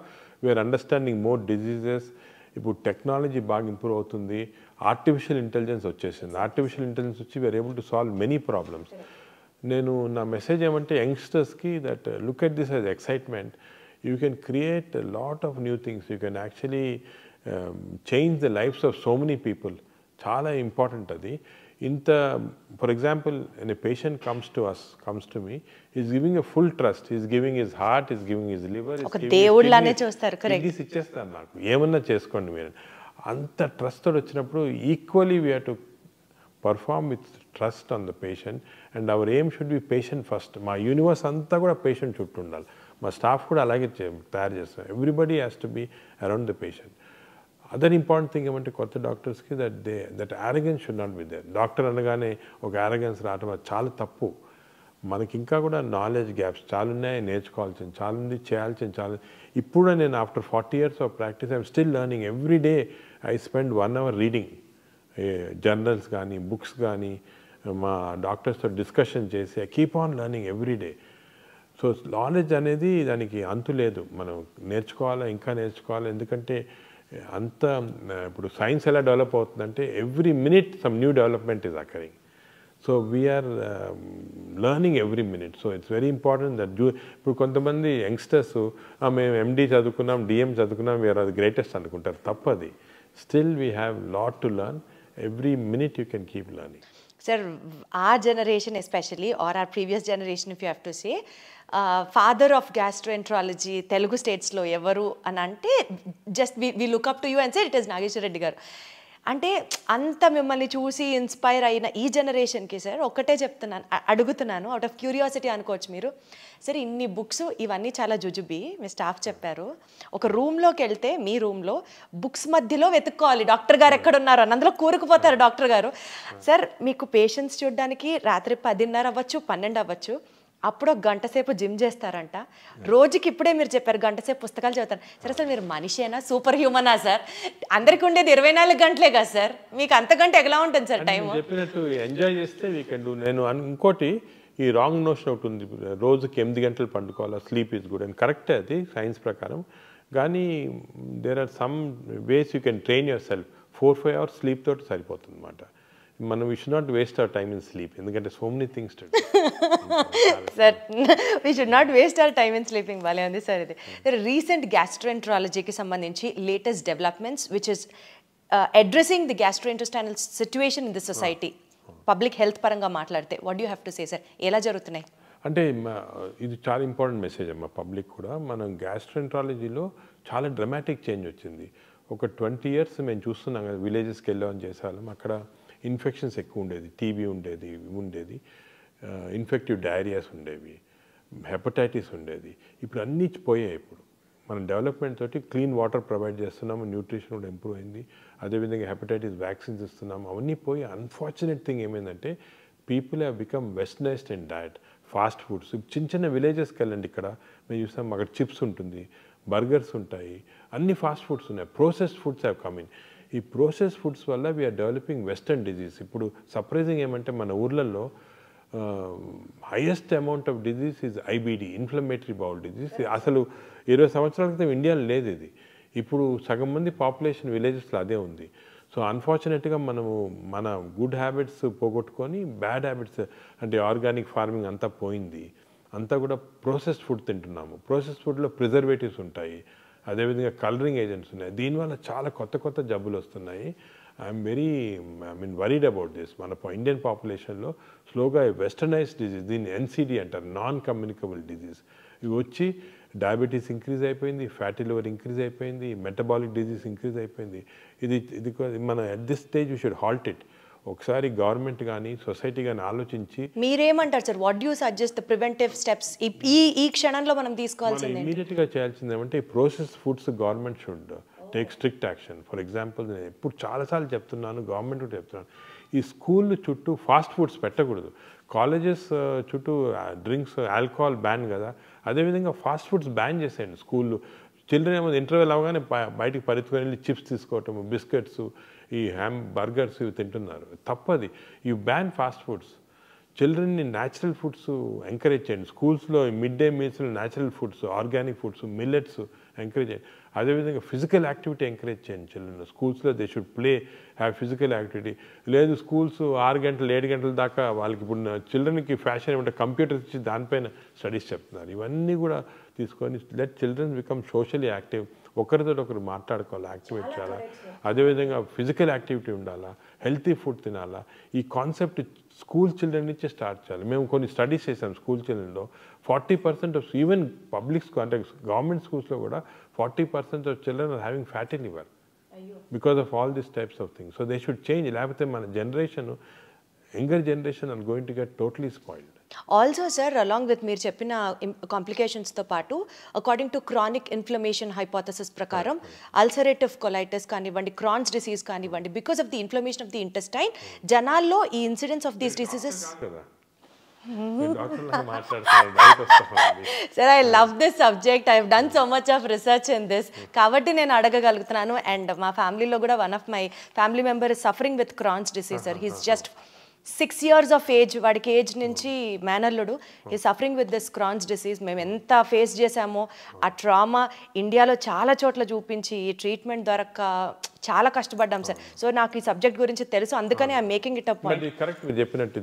వీఆర్ అండర్స్టాండింగ్ మోర్ డిజీజెస్. ఇప్పుడు టెక్నాలజీ బాగా ఇంప్రూవ్ అవుతుంది. ఆర్టిఫిషియల్ ఇంటెలిజెన్స్ వచ్చేసింది. ఆర్టిఫిషియల్ ఇంటెలిజెన్స్ వచ్చి we're able to solve many problems. నా మెసేజ్ ఏమంటే యంగ్స్టర్స్కి that look at this as excitement. You can create a lot of new things. You can actually change the lives of so many people. చాలా important అది. For example, when a patient comes to me, he's giving a full trust. He's giving his heart, he's giving his liver, ఒక దేవుళ్ళనే చూస్తారు. Correct. ఇది ఇచ్చేస్తారు, నాకు ఏమన్నా చేసుకోండి మీరు. అంత ట్రస్ట్ తోటి వచ్చినప్పుడు equally we have to perform with trust on the patient. And hour aim should be patient first. మా యూనివర్స్ అంతా కూడా పేషెంట్ చుట్టూ ఉండాలి. మా స్టాఫ్ కూడా అలాగే తయారు చేస్తారు. Everybody has to be around the patient. Other important thing ఏమంటే కొత్త డాక్టర్స్కి that arrogance should not be there. Doctor అనగానే ఒక యారగెన్స్ రావటం అది చాలా తప్పు. మనకి ఇంకా కూడా నాలెడ్జ్ గ్యాప్స్ చాలా ఉన్నాయి, నేర్చుకోవాల్సింది చాలా ఉంది, చేయాల్సింది చాలా. ఇప్పుడు నేను after 40 years of practice I'm still learning. Every day I spend 1 hour reading journals కానీ బుక్స్ కానీ మా డాక్టర్స్తో డిస్కషన్ చేసి I keep on learning every day. So knowledge అనేది దానికి అంతు లేదు, మనం నేర్చుకోవాలా, ఇంకా నేర్చుకోవాలి. ఎందుకంటే అంత ఇప్పుడు సైన్స్ ఎలా డెవలప్ అవుతుందంటే every minute some new development is occurring. So we are learning every minute. So it's very important that ఇప్పుడు కొంతమంది యంగ్స్టర్స్ మేము ఎండి చదువుకున్నాం, డిఎం చదువుకున్నాం, వీఆర్ అది గ్రేటెస్ట్ అనుకుంటారు. తప్పది. Still we have lot to learn. Every minute you can keep learning. Sir, our generation especially, or our previous generation if you have to say, father of gastroenterology Telugu states lo evaru అని అంటే just we look up to you and say it is Nageshwar Reddy garu. అంటే అంత మిమ్మల్ని చూసి inspire అయిన ఈ జనరేషన్కి sir ఒకటే చెప్తున్నాను, అడుగుతున్నాను, అవుట్ ఆఫ్ క్యూరియాసిటీ అనుకోవచ్చు మీరు. సరే ఇన్ని బుక్స్ ఇవన్నీ చాలా జుజుబి మీ స్టాఫ్ చెప్పారు. ఒక రూమ్లోకి వెళ్తే మీ రూమ్లో బుక్స్ మధ్యలో వెతుక్కోవాలి డాక్టర్ గారు ఎక్కడున్నారు అని, అందులో కూరుకుపోతారు డాక్టర్ గారు. సార్ మీకు పేషెంట్స్ చూడడానికి రాత్రి 10:30 అవ్వచ్చు, 12 అవ్వచ్చు, అప్పుడు ఒక గంట సేపు జిమ్ చేస్తారంట. రోజుకి ఇప్పుడే మీరు చెప్పారు గంట సేపు పుస్తకాలు చదువుతారు. సరే అసలు మీరు మనిషేనా, సూపర్ హ్యూమనా సార్? అందరికి ఉండేది 24 గంటలే కదా సార్, మీకు అంతకంటే ఎలా ఉంటుంది సార్ టైం? చెప్పినట్టు ఎంజాయ్ చేస్తే వీ కెన్ డూ. నేను ఇంకోటి ఈ రాంగ్ నోషన్ ఒకటి ఉంది, రోజుకి 8 గంటలు పండుకోవాలి, స్లీప్ ఈజ్ గుడ్ అని. కరెక్టే అది సైన్స్ ప్రకారం. కానీ there are some ways you can train yourself. 4-5 hours sleep తోటి సరిపోతుంది అనమాట. మనం we should not waste our time in sleep, ఎందుకంటే so many things to do. Sir we should not waste our time in sleeping. భలే ఉంది sir ఇది. Recent గ్యాస్ట్రోఎంట్రాలజీకి సంబంధించి latest developments which is addressing the gastrointestinal situation in the society, public health పరంగా మాట్లాడితే what you have to say sir? ఎలా జరుగుతున్నాయి? అంటే ఇది చాలా ఇంపార్టెంట్ మెసేజ్ అమ్మా పబ్లిక్ కూడా. మనం గ్యాస్ట్రోఎంట్రాలజీలో చాలా డ్రమాటిక్ చేంజ్ వచ్చింది. ఒక 20 years మేము చూస్తున్నాం కదా, విలేజెస్కి వెళ్ళామని చేసేవాళ్ళం. అక్కడ ఇన్ఫెక్షన్స్ ఎక్కువ ఉండేది, టీబీ ఉండేది, ఇన్ఫెక్టివ్ డయేరియాస్ ఉండేవి, హెపటైటిస్ ఉండేది. ఇప్పుడు అన్నీ పోయాయి. ఇప్పుడు మనం డెవలప్మెంట్ తోటి క్లీన్ వాటర్ ప్రొవైడ్ చేస్తున్నాము, న్యూట్రిషన్ కూడా ఇంప్రూవ్ అయింది, అదేవిధంగా హెపటైటిస్ వ్యాక్సిన్స్ ఇస్తున్నాము, అవన్నీ పోయి. అన్ఫార్చునేట్ థింగ్ ఏమైందంటే people have become westernised in diet. Fast foods చిన్న చిన్న విలేజెస్కి వెళ్ళండి, ఇక్కడ మేము చూస్తాం అక్కడ చిప్స్ ఉంటుంది, బర్గర్స్ ఉంటాయి, అన్ని ఫాస్ట్ ఫుడ్స్ ఉన్నాయి. Processed foods have come in. ఈ ప్రోసెస్ ఫుడ్స్ వల్ల వీఆర్ డెవలపింగ్ వెస్టర్న్ డిజీజ్. ఇప్పుడు సర్ప్రైజింగ్ ఏమంటే మన ఊర్లలో highest amount of disease is IBD, inflammatory bowl disease. అసలు 20 సంవత్సరాల క్రితం ఇండియాలో లేదు ఇది. ఇప్పుడు సగం మంది పాపులేషన్ విలేజెస్లో అదే ఉంది. సో అన్ఫార్చునేట్గా మనము మన గుడ్ హ్యాబిట్స్ పోగొట్టుకొని బ్యాడ్ హ్యాబిట్స్ అంటే ఆర్గానిక్ ఫార్మింగ్ అంతా పోయింది. అంతా కూడా ప్రాసెస్డ్ ఫుడ్ తింటున్నాము. ప్రాసెస్డ్ ఫుడ్లో ప్రిజర్వేటివ్స్ ఉంటాయి, అదేవిధంగా కలరింగ్ ఏజెంట్స్ ఉన్నాయి. దీనివల్ల చాలా కొత్త జబ్బులు వస్తున్నాయి. I'm worried about this. మన ఇండియన్ పాపులేషన్లో స్లోగా వెస్టర్నైజ్డ్ డిజీజ్, దీన్ని ఎన్సిడి అంటారు, నాన్ కమ్యూనికబుల్ డిజీజ్. ఇవి వచ్చి డయాబెటీస్ ఇంక్రీజ్ అయిపోయింది, ఫ్యాటీ లివర్ ఇంక్రీజ్ అయిపోయింది, మెటబాలిక్ డిజీజ్ ఇంక్రీజ్ అయిపోయింది. ఇది మన at this stage we should halt it. ఒకసారి గవర్నమెంట్ కానీ సొసైటీ కానీ ఆలోచించి. మీరేమంటారు sir? What do suggest the preventive steps ఈ క్షణంలో మనం తీసుకోవాల్సింది? ఇమీడియట్గా చేయాల్సింది ఏమంటే ఈ process foods government should take strict action. For example నేను ఎప్పుడు చాలాసార్లు చెప్తున్నాను, గవర్నమెంట్ కూడా చెప్తున్నాను, ఈ స్కూల్ చుట్టూ ఫాస్ట్ ఫుడ్స్ పెట్టకూడదు. కాలేజెస్ చుట్టూ డ్రింక్స్, ఆల్కహాల్ బ్యాన్ కదా, అదేవిధంగా ఫాస్ట్ ఫుడ్స్ బ్యాన్ చేసేయండి స్కూళ్ళు. చిల్డ్రన్ ఏమో ఇంటర్వెల్ అవగానే బయటికి పరిగెత్తుకొని వెళ్ళి చిప్స్ తీసుకోవటం, బిస్కెట్స్, ఈ బర్గర్స్ ఇవి తింటున్నారు. తప్పది. You ban fast foods. చిల్డ్రన్ని న్యాచురల్ ఫుడ్స్ ఎంకరేజ్ చేయండి. స్కూల్స్లో మిడ్ డే మీల్స్లో natural foods, organic foods, millets encourage చేయండి. అదేవిధంగా ఫిజికల్ యాక్టివిటీ ఎంకరేజ్ చేయండి చిల్డ్రన్. స్కూల్స్లో they should have physical activity. లేదు స్కూల్స్ 6 గంటలు 7 గంటల దాకా వాళ్ళకి ఇప్పుడు చిల్డ్రన్కి ఫ్యాషన్ ఏమంటే కంప్యూటర్స్ ఇచ్చి దానిపైన స్టడీస్ చెప్తున్నారు. ఇవన్నీ కూడా తీసుకొని let children's become socially active. ఒకరితో ఒకరు మాట్లాడుకోవాలి, యాక్టివేట్ చేయాలా, అదేవిధంగా ఫిజికల్ యాక్టివిటీ ఉండాలా, హెల్తీ ఫుడ్ తినాలా. ఈ కాన్సెప్ట్ స్కూల్ చిల్డ్రన్ నుంచి స్టార్ట్ చేయాలి. మేము కొన్ని స్టడీస్ చేసాం స్కూల్ చిల్డ్రన్లో. 40% ఆఫ్ ఈవెన్ పబ్లిక్ స్కూల్ అంటే గవర్నమెంట్ స్కూల్స్లో కూడా 40% of children are having fatty liver because of all these types of things. So they should change. లేకపోతే మన generation, younger generation are going to get totally spoiled. Also sir along with మీరు చెప్పిన కాంప్లికేషన్స్తో పాటు according to chronic inflammation hypothesis ప్రకారం ulcerative colitis కానివ్వండి, Crohn's disease కానివ్వండి, because of the inflammation of the intestine జనాల్లో ఈ ఇన్సిడెన్స్ ఆఫ్ దీస్ డిసీజెస్ డాక్టర్లా మాట్లాడుతున్నారు, డౌట్ వస్తుంది. Sir I love this subject, I done so much of research in this, కాబట్టి నేను అడగగలుగుతున్నాను. అండ్ మా ఫ్యామిలీలో కూడా one of my family member is suffering with Crohn's disease sir. He's just 6 years of age, వాడికి age నుంచి మేనల్లుడు ఈ suffering with this Crohn's disease. మేము ఎంత ఫేస్ చేసామో ఆ ట్రామా ఇండియాలో చాలా చోట్ల చూపించి ఈ ట్రీట్మెంట్ దొరక్క చాలా కష్టపడ్డాం సార్. సో నాకు ఈ సబ్జెక్ట్ గురించి తెలుసు, అందుకని I'm making it a point. Correct మీరు చెప్పినట్టు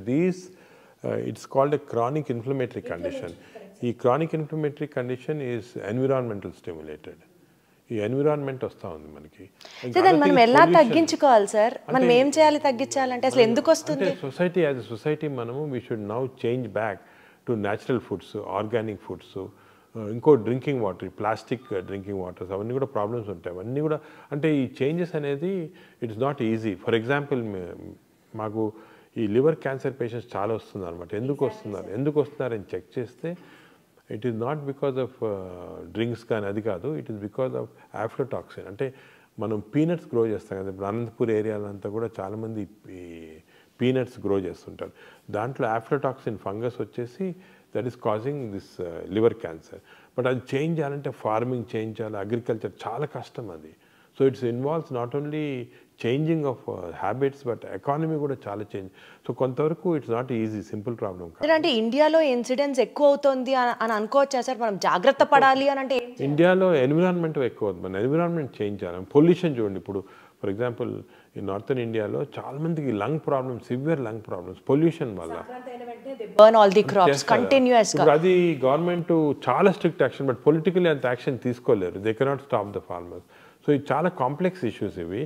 it's called a chronic inflammatory condition. ఈ chronic inflammatory condition is environmental stimulated. ఈ ఎన్విరాన్మెంట్ వస్తూ ఉంది మనకి. మనం ఎలా తగ్గించుకోవాలి సార్? మనం ఏం చేయాలి తగ్గించాలంటే? అసలు ఎందుకు వస్తుంది? సొసైటీ యాజ్ ఎ సొసైటీ మనము we should now change back to natural foods, organic foods, ఇంకో drinking water, plastic drinking waters, అవన్నీ కూడా ప్రాబ్లమ్స్ ఉంటాయి. అవన్నీ కూడా అంటే ఈ చేంజెస్ అనేది it's not easy. For example మాకు ఈ లివర్ క్యాన్సర్ పేషెంట్స్ చాలా వస్తున్నారు అనమాట. ఎందుకు వస్తున్నారని చెక్ చేస్తే it is not because of drinks కానీ అది కాదు, ఇట్ ఈస్ బికాజ్ ఆఫ్ ఆఫ్లోటాక్సిన్. అంటే మనం పీనట్స్ గ్రో చేస్తాం కదా, ఇప్పుడు అనంతపూర్ ఏరియాలంతా కూడా చాలామంది ఈ పీనట్స్ గ్రో చేస్తుంటారు. దాంట్లో ఆఫ్లోటాక్సిన్ ఫంగస్ వచ్చేసి that is causing this liver cancer. But అది చేంజ్ చేయాలంటే ఫార్మింగ్ చేంజ్ చేయాలి, అగ్రికల్చర్ చాలా కష్టం అది. So it's involves not only changing of habits but economy కూడా చాలా చేంజ్. సో కొంతవరకు it's not easy, simple problem కాదు. అంటే ఇండియాలో ఇన్సిడెన్స్ ఎక్కువ అవుతుంది అని అనుకోవచ్చా సార్? మనం జాగ్రత్త పడాలి అని అంటే ఇండియాలో ఎన్విరాన్మెంట్ ఎక్కువ అవుతుంది. మన ఎన్విరాన్మెంట్ చేంజ్ చేయాలి. పొల్యూషన్ చూడండి, ఇప్పుడు ఫర్ ఎగ్జాంపుల్ ఈ నార్థన్ ఇండియాలో చాలా మందికి lung problems, severe lung problems pollution వల్ల. Burn all the crops continuous గా. అది గవర్నమెంట్ చాలా స్ట్రిక్ట్ యాక్షన్, బట్ పొలిటికల్లీ అంత యాక్షన్ తీసుకోలేరు. They cannot stop the farmers. So ఇది చాలా కాంప్లెక్స్ ఇష్యూస్ ఇవి.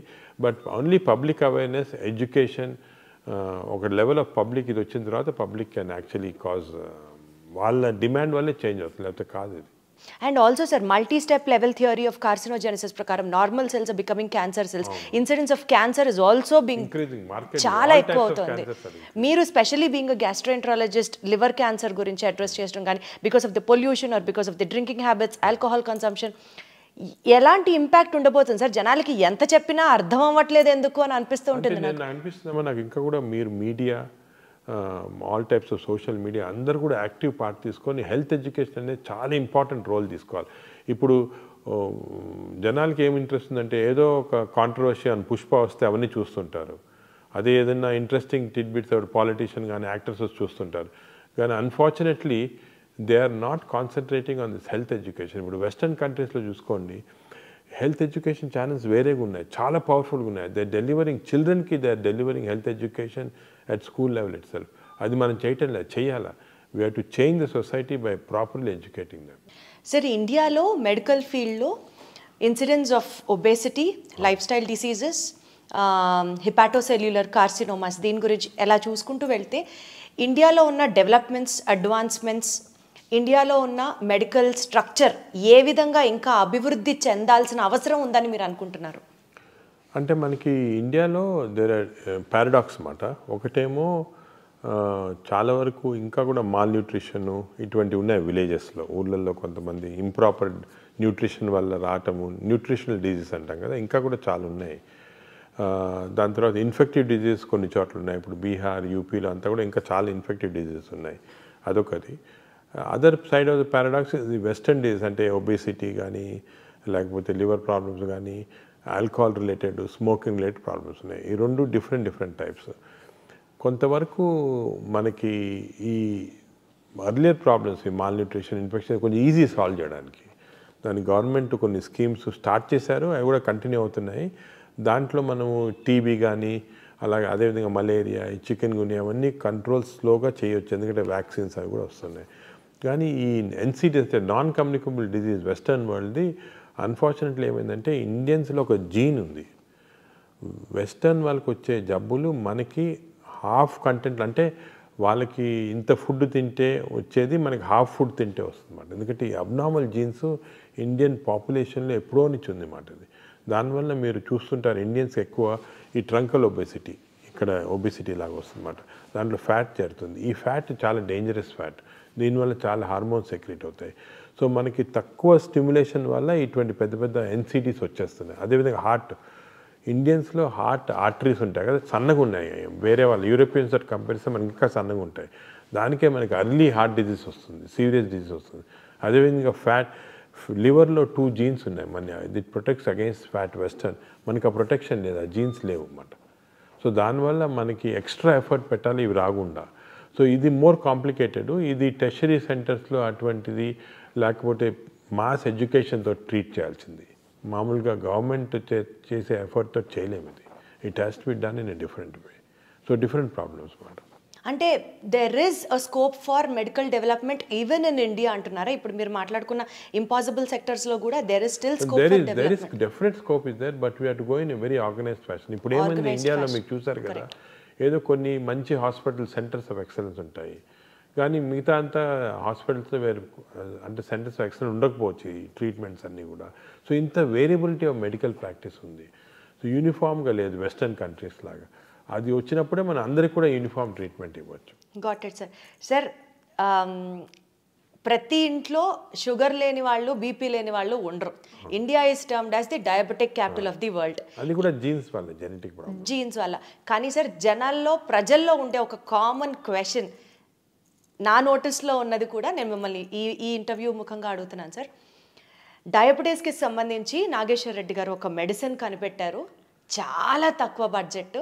But only public awareness, education, ఒక లెవెల్ ఆఫ్ పబ్లిక్ ఇది వచ్చిన తర్వాత పబ్లిక్ కెన్ యాక్చువల్లీ కాజ్ వాళ్ళ డిమాండ్ వల్లే చేంజ్ అవుతుంది, లేకపోతే కాదు ఇది. And also sir multi step level theory of carcinogenesis ప్రకారం normal cells are becoming cancer cells. Incidence of cancer is also being చాలా ఎక్కువ అవుతుంది. మీరు specially being a gastroenterologist liver cancer గురించి అడ్రస్ చేయడం కానీ because of the pollution or because of the drinking habits, alcohol consumption, ఎలాంటి impact ఉండబోతుంది sir? జనాలకి ఎంత చెప్పినా అర్థం అవ్వట్లేదు ఎందుకు అని అనిపిస్తూ ఉంటుంది. అనిపిస్తుందమ్మా నాకు. ఇంకా కూడా మీరు media, all types of social media అందరూ కూడా యాక్టివ్ పార్ట్ తీసుకొని హెల్త్ ఎడ్యుకేషన్ అనేది చాలా ఇంపార్టెంట్ రోల్ తీసుకోవాలి. ఇప్పుడు జనాలకి ఏమి ఇంట్రెస్ట్ ఉందంటే ఏదో ఒక కాంట్రవర్సీ అని పుష్ప వస్తే అవన్నీ చూస్తుంటారు. అదే ఏదైనా ఇంట్రెస్టింగ్ టిడ్ బిట్స్ పాలిటీషియన్ కానీ యాక్టర్స్ చూస్తుంటారు. కానీ unfortunately they are not concentrating on this health education. ఇప్పుడు వెస్టర్న్ కంట్రీస్లో చూసుకోండి, హెల్త్ ఎడ్యుకేషన్ ఛానల్స్ వేరేగా ఉన్నాయి, చాలా పవర్ఫుల్గా ఉన్నాయి. దే డెలివరింగ్ చిల్డ్రన్కి, they are delivering health education at school level itself. అది మనం చేయటం లేదు, చేయాలా. We have to change the society by properly educating them. Sir ఇండియాలో మెడికల్ ఫీల్డ్లో incidence of obesity, lifestyle diseases, hepatocellular carcinomas, దీని గురించి ఎలా చూసుకుంటూ వెళ్తే ఇండియాలో ఉన్న డెవలప్మెంట్స్, అడ్వాన్స్మెంట్స్, ఇండియాలో ఉన్న మెడికల్ స్ట్రక్చర్ ఏ విధంగా ఇంకా అభివృద్ధి చెందాల్సిన అవసరం ఉందని మీరు అనుకుంటున్నారు? అంటే మనకి ఇండియాలో దేర్ ఆర్ పారాడాక్స్ అన్నమాట. ఒకటేమో చాలా వరకు ఇంకా కూడా మాల్ న్యూట్రిషన్ ఇటువంటివి ఉన్నాయి విలేజెస్లో, ఊళ్ళల్లో కొంతమంది ఇంప్రాపర్ న్యూట్రిషన్ వల్ల రావటము, న్యూట్రిషనల్ డిజీజ్ అంటాం కదా, ఇంకా కూడా చాలా ఉన్నాయి. దాని తర్వాత ఇన్ఫెక్టివ్ డిజీజ్ కొన్ని చోట్ల ఉన్నాయి. ఇప్పుడు బీహార్, యూపీలో అంతా కూడా ఇంకా చాలా ఇన్ఫెక్టివ్ డిజీజెస్ ఉన్నాయి. అదొకటి. Other side of the paradox the western disease, అంటే ఒబేసిటీ కానీ లేకపోతే లివర్ ప్రాబ్లమ్స్ కానీ, alcohol related, smoking related problems ఉన్నాయి. ఈ రెండు డిఫరెంట్ టైప్స్. కొంతవరకు మనకి ఈ అర్లియర్ ప్రాబ్లమ్స్, ఈ మాల్ న్యూట్రిషన్, ఇన్ఫెక్షన్ కొంచెం ఈజీ సాల్వ్ చేయడానికి దాని గవర్నమెంట్ కొన్ని స్కీమ్స్ స్టార్ట్ చేశారు, అవి కూడా కంటిన్యూ అవుతున్నాయి. దాంట్లో మనము టీబీ కానీ అలాగే అదేవిధంగా మలేరియా, చికెన్ గున్యా అవన్నీ కంట్రోల్ స్లోగా చేయొచ్చు, ఎందుకంటే వ్యాక్సిన్స్ అవి కూడా వస్తున్నాయి. కానీ ఈ NCDs, non communicable disease western వరల్డ్ది, అన్ఫార్చునేట్లీ ఏమైందంటే ఇండియన్స్లో ఒక జీన్ ఉంది. వెస్టర్న్ వాళ్ళకి వచ్చే జబ్బులు మనకి హాఫ్ కంటెంట్, అంటే వాళ్ళకి ఇంత ఫుడ్ తింటే వచ్చేది మనకి హాఫ్ ఫుడ్ తింటే వస్తుంది అన్నమాట. ఎందుకంటే ఈ అబ్నార్మల్ జీన్స్ ఇండియన్ పాపులేషన్లో ఎప్పుడో నుంచి ఉంది అన్నమాట. అది దానివల్ల మీరు చూస్తుంటారు ఇండియన్స్ ఎక్కువ ఈ ట్రంకల్ ఒబేసిటీ, ఇక్కడ ఒబేసిటీ లాగా వస్తుంది అన్నమాట. దాంట్లో ఫ్యాట్ చేరుతుంది. ఈ ఫ్యాట్ చాలా డేంజరస్ ఫ్యాట్, దీనివల్ల చాలా హార్మోన్స్ సెక్రెట్ అవుతాయి. సో మనకి తక్కువ స్టిమ్యులేషన్ వల్ల ఇటువంటి పెద్ద పెద్ద ఎన్సిటీస్ వచ్చేస్తున్నాయి. అదేవిధంగా హార్ట్, ఇండియన్స్లో హార్ట్ ఆర్టరీస్ ఉంటాయి కదా, సన్నగా ఉన్నాయి. వేరే వాళ్ళు యూరోపియన్స్ తోటి కంపారిజన్ మనకి ఇంకా సన్నగా ఉంటాయి. దానికే మనకి అర్లీ హార్ట్ డిజీజ్ వస్తుంది, సీరియస్ డిజీజ్ వస్తుంది. అదేవిధంగా లివర్లో 2 జీన్స్ ఉన్నాయి. మన it protects against fat western. మనకి ఆ ప్రొటెక్షన్ లేదు, ఆ జీన్స్ లేవు అన్నమాట. సో దానివల్ల మనకి ఎక్స్ట్రా ఎఫర్ట్ పెట్టాలి ఇవి రాకుండా. సో ఇది మోర్ కాంప్లికేటెడ్. ఇది టెర్షరీ సెంటర్స్లో అటువంటిది, లేకపోతే మాస్ ఎడ్యుకేషన్తో ట్రీట్ చేయాల్సింది. మామూలుగా గవర్నమెంట్ చేసే ఎఫర్ట్తో చేయలేము ఇది. It has to be done in a different way. So different problems మాట. అంటే there is a scope for medical development even in India అంటున్నారా? ఇప్పుడు మీరు మాట్లాడుకున్న ఇంపాసిబుల్ సెక్టర్స్లో కూడా there is still scope for development. There is definite scope is there, but we have to go in a very organised fashion. ఇప్పుడు ఏమైంది ఇండియాలో మీకు చూసారు కదా, ఏదో కొన్ని మంచి హాస్పిటల్ సెంటర్స్ ఆఫ్ ఎక్సలెన్స్ ఉంటాయి, కానీ మిగతా అంతా హాస్పిటల్స్లో వేరు అంటే సెంటర్స్ ఆఫ్ ఎక్సలెన్స్ ఉండకపోవచ్చు ఈ ట్రీట్మెంట్స్ అన్నీ కూడా. సో ఇంత వేరియబిలిటీ ఆఫ్ మెడికల్ ప్రాక్టీస్ ఉంది. సో యూనిఫామ్గా లేదు వెస్టర్న్ కంట్రీస్ లాగా. అది వచ్చినప్పుడే మన అందరికి కూడా యూనిఫామ్ ట్రీట్మెంట్ ఇవ్వచ్చు. Got it sir. సార్ ప్రతి ఇంట్లో షుగర్ లేని వాళ్ళు, బీపీ లేని వాళ్ళు ఉండరు. India is termed as the diabetic capital of the world. అది కూడా జీన్స్ వల్ల, జెనెటిక్ ప్రాబ్లమ్, జీన్స్ వల్ల. కానీ సార్ ప్రజల్లో ఉండే ఒక కామన్ క్వశ్చన్, నా నోటీస్లో ఉన్నది కూడా నేను మిమ్మల్ని ఈ ఇంటర్వ్యూ ముఖంగా అడుగుతున్నాను సార్. డయాబెటీస్కి సంబంధించి నాగేశ్వర్ రెడ్డి గారు ఒక మెడిసిన్ కనిపెట్టారు, చాలా తక్కువ బడ్జెట్.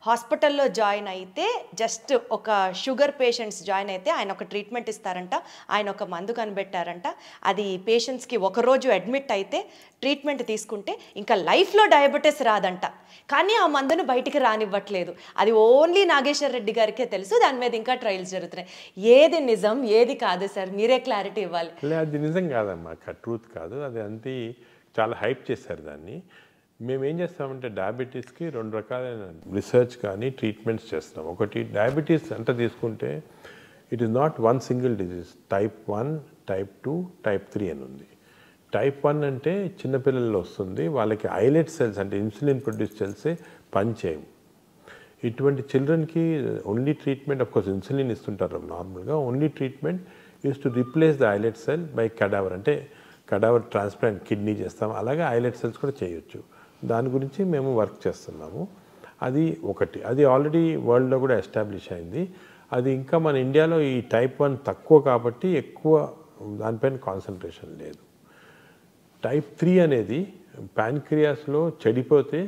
హాస్పిటల్లో జాయిన్ అయితే జస్ట్ ఒక షుగర్ పేషెంట్స్ జాయిన్ అయితే ఆయన ఒక ట్రీట్మెంట్ ఇస్తారంట, ఆయన ఒక మందు కనిపెట్టారంట. అది పేషెంట్స్కి ఒకరోజు అడ్మిట్ అయితే ట్రీట్మెంట్ తీసుకుంటే ఇంకా లైఫ్లో డయాబెటీస్ రాదంట. కానీ ఆ మందును బయటికి రానివ్వట్లేదు. అది ఓన్లీ నాగేశ్వర్ రెడ్డి గారికే తెలుసు. దాని మీద ఇంకా ట్రయల్స్ జరుగుతున్నాయి. ఏది నిజం, ఏది కాదు సార్? మీరే క్లారిటీ ఇవ్వాలి. అది నిజం కాదమ్మా, ట్రూత్ కాదు అది. అంతే చాలా హైప్ చేశారు దాన్ని. మేము ఏం చేస్తామంటే డయాబెటీస్కి 2 రకాలైన రీసెర్చ్ కానీ ట్రీట్మెంట్స్ చేస్తున్నాం. ఒకటి డయాబెటీస్ అంటే తీసుకుంటే it is not one single disease. Type 1, type 2, type 3 అని ఉంది. టైప్ 1 అంటే చిన్నపిల్లల్లో వస్తుంది, వాళ్ళకి ఐలెట్ సెల్స్ అంటే ఇన్సులిన్ ప్రొడ్యూస్ సెల్సే పనిచేయవు. ఇటువంటి చిల్డ్రన్కి only treatment, of course insulin ఇస్తుంటారు నార్మల్గా, only treatment is to replace the islet cell by cadaver. అంటే కడావర్ ట్రాన్స్ప్లాంట్ కిడ్నీ చేస్తాం, అలాగే ఐలెట్ సెల్స్ కూడా చేయొచ్చు. దాని గురించి మేము వర్క్ చేస్తున్నాము. అది ఒకటి, అది ఆల్రెడీ వరల్డ్లో కూడా ఎస్టాబ్లిష్ అయింది. అది ఇంకా మన ఇండియాలో ఈ టైప్ 1 తక్కువ కాబట్టి ఎక్కువ దానిపైన కాన్సన్ట్రేషన్ లేదు. టైప్ 3 అనేది ప్యాంక్రియాస్లో చెడిపోతే,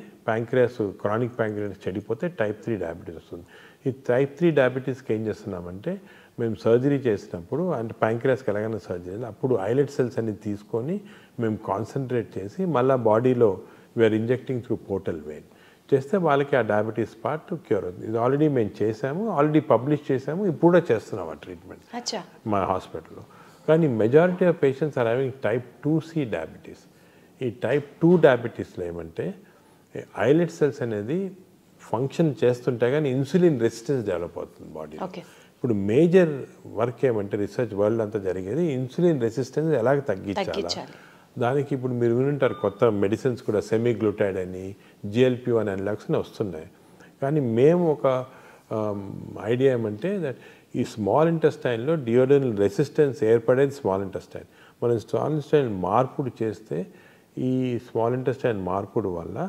క్రానిక్ ప్యాంక్రియాస్ చెడిపోతే టైప్ 3 డయాబెటీస్ వస్తుంది. ఈ టైప్ 3 డయాబెటీస్కి ఏం చేస్తున్నామంటే మేము సర్జరీ చేసినప్పుడు, అంటే ప్యాంక్రియాస్కి ఎలాగైనా సర్జరీ అప్పుడు ఐలెట్ సెల్స్ అన్ని తీసుకొని మేము కాన్సన్ట్రేట్ చేసి మళ్ళీ బాడీలో we are injecting through portal vein చేస్తే వాళ్ళకి ఆ డయాబెటీస్ పార్ట్ క్యూర్ అవుతుంది. ఇది ఆల్రెడీ మేము చేసాము, ఆల్రెడీ పబ్లిష్ చేసాము, ఇప్పుడు కూడా చేస్తున్నాం ఆ ట్రీట్మెంట్ మా హాస్పిటల్లో. కానీ majority of patients are having type 2C diabetes. ఈ టైప్ 2 డయాబెటీస్లో ఏమంటే ఐలెట్ సెల్స్ అనేది ఫంక్షన్ చేస్తుంటే కానీ ఇన్సులిన్ రెసిస్టెన్స్ డెవలప్ అవుతుంది బాడీలో. ఇప్పుడు మేజర్ వర్క్ ఏమంటే రీసెర్చ్ వరల్డ్ అంతా జరిగేది ఇన్సులిన్ రెసిస్టెన్స్ ఎలాగ తగ్గించాలి. దానికి ఇప్పుడు మీరు వినుంటారు కొత్త మెడిసిన్స్ కూడా సెమీగ్లూటైడ్ అని, GLP-1 అనలాగ్స్ అని వస్తున్నాయి. కానీ మేము ఒక ఐడియా ఏమంటే దట్ ఈ స్మాల్ ఇంటెస్టైన్లో డియోడనల్ రెసిస్టెన్స్ ఏర్పడేది స్మాల్ ఇంటెస్టైన్. మనం స్మాల్ ఇంటెస్టైన్ మార్పుడు చేస్తే ఈ స్మాల్ ఇంటెస్టైన్ మార్పుడు వల్ల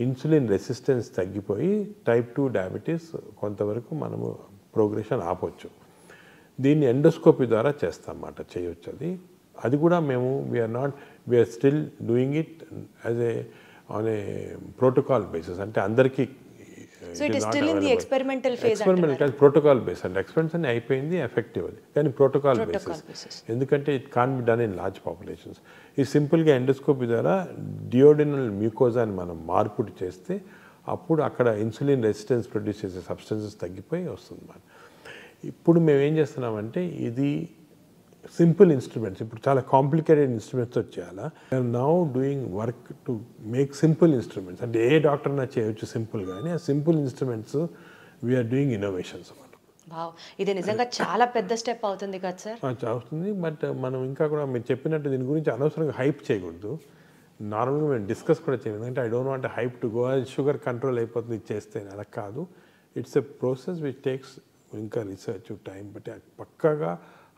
ఇన్సులిన్ రెసిస్టెన్స్ తగ్గిపోయి టైప్ 2 డయాబెటీస్ కొంతవరకు మనము ప్రోగ్రెషన్ ఆపొచ్చు. దీన్ని ఎండోస్కోపీ ద్వారా చేస్తామన్నమాట, చేయొచ్చు. అది కూడా మేము we are still doing it as on a protocol basis. అంటే అందరికీ ఎక్స్పెరిమెంటల్ కాదు, ప్రోటోకాల్ బేస్. అంటే ఎక్స్పెరిమెంట్స్ అన్ని అయిపోయింది, ఎఫెక్టివ్ అది, కానీ ప్రోటోకాల్ బేసిస్. ఎందుకంటే it can be done in large populations. ఈ సింపుల్గా ఎండోస్కోపీ ద్వారా డియోడినల్ మ్యూకోజాని మనం మార్పుడు చేస్తే అప్పుడు అక్కడ ఇన్సులిన్ రెసిస్టెన్స్ ప్రొడ్యూస్ చేసే సబ్స్టెన్సెస్ తగ్గిపోయి వస్తుంది మనం. ఇప్పుడు మేము ఏం చేస్తున్నామంటే ఇది సింపుల్ ఇన్స్ట్రుమెంట్స్, ఇప్పుడు చాలా కాంప్లికేటెడ్ ఇన్స్ట్రుమెంట్స్తో చేయాలా. I'm now doing work to make simple instruments. అంటే ఏ డాక్టర్నా చేయొచ్చు సింపుల్, కానీ ఆ simple instruments we are doing innovations అన్నమాట. ఇది నిజంగా చాలా పెద్ద స్టెప్ అవుతుంది కదా సార్? అవుతుంది, బట్ మనం ఇంకా కూడా మీరు చెప్పినట్టు దీని గురించి అనవసరంగా హైప్ చేయకూడదు. నార్మల్గా మేము డిస్కస్ కూడా చేయలేదు. అంటే I don't want hype to go, sugar control అయిపోతుంది చేస్తే, అలా కాదు. It's a process which takes ఇంకా రీసెర్చ్ టైం. బట్ పక్కాగా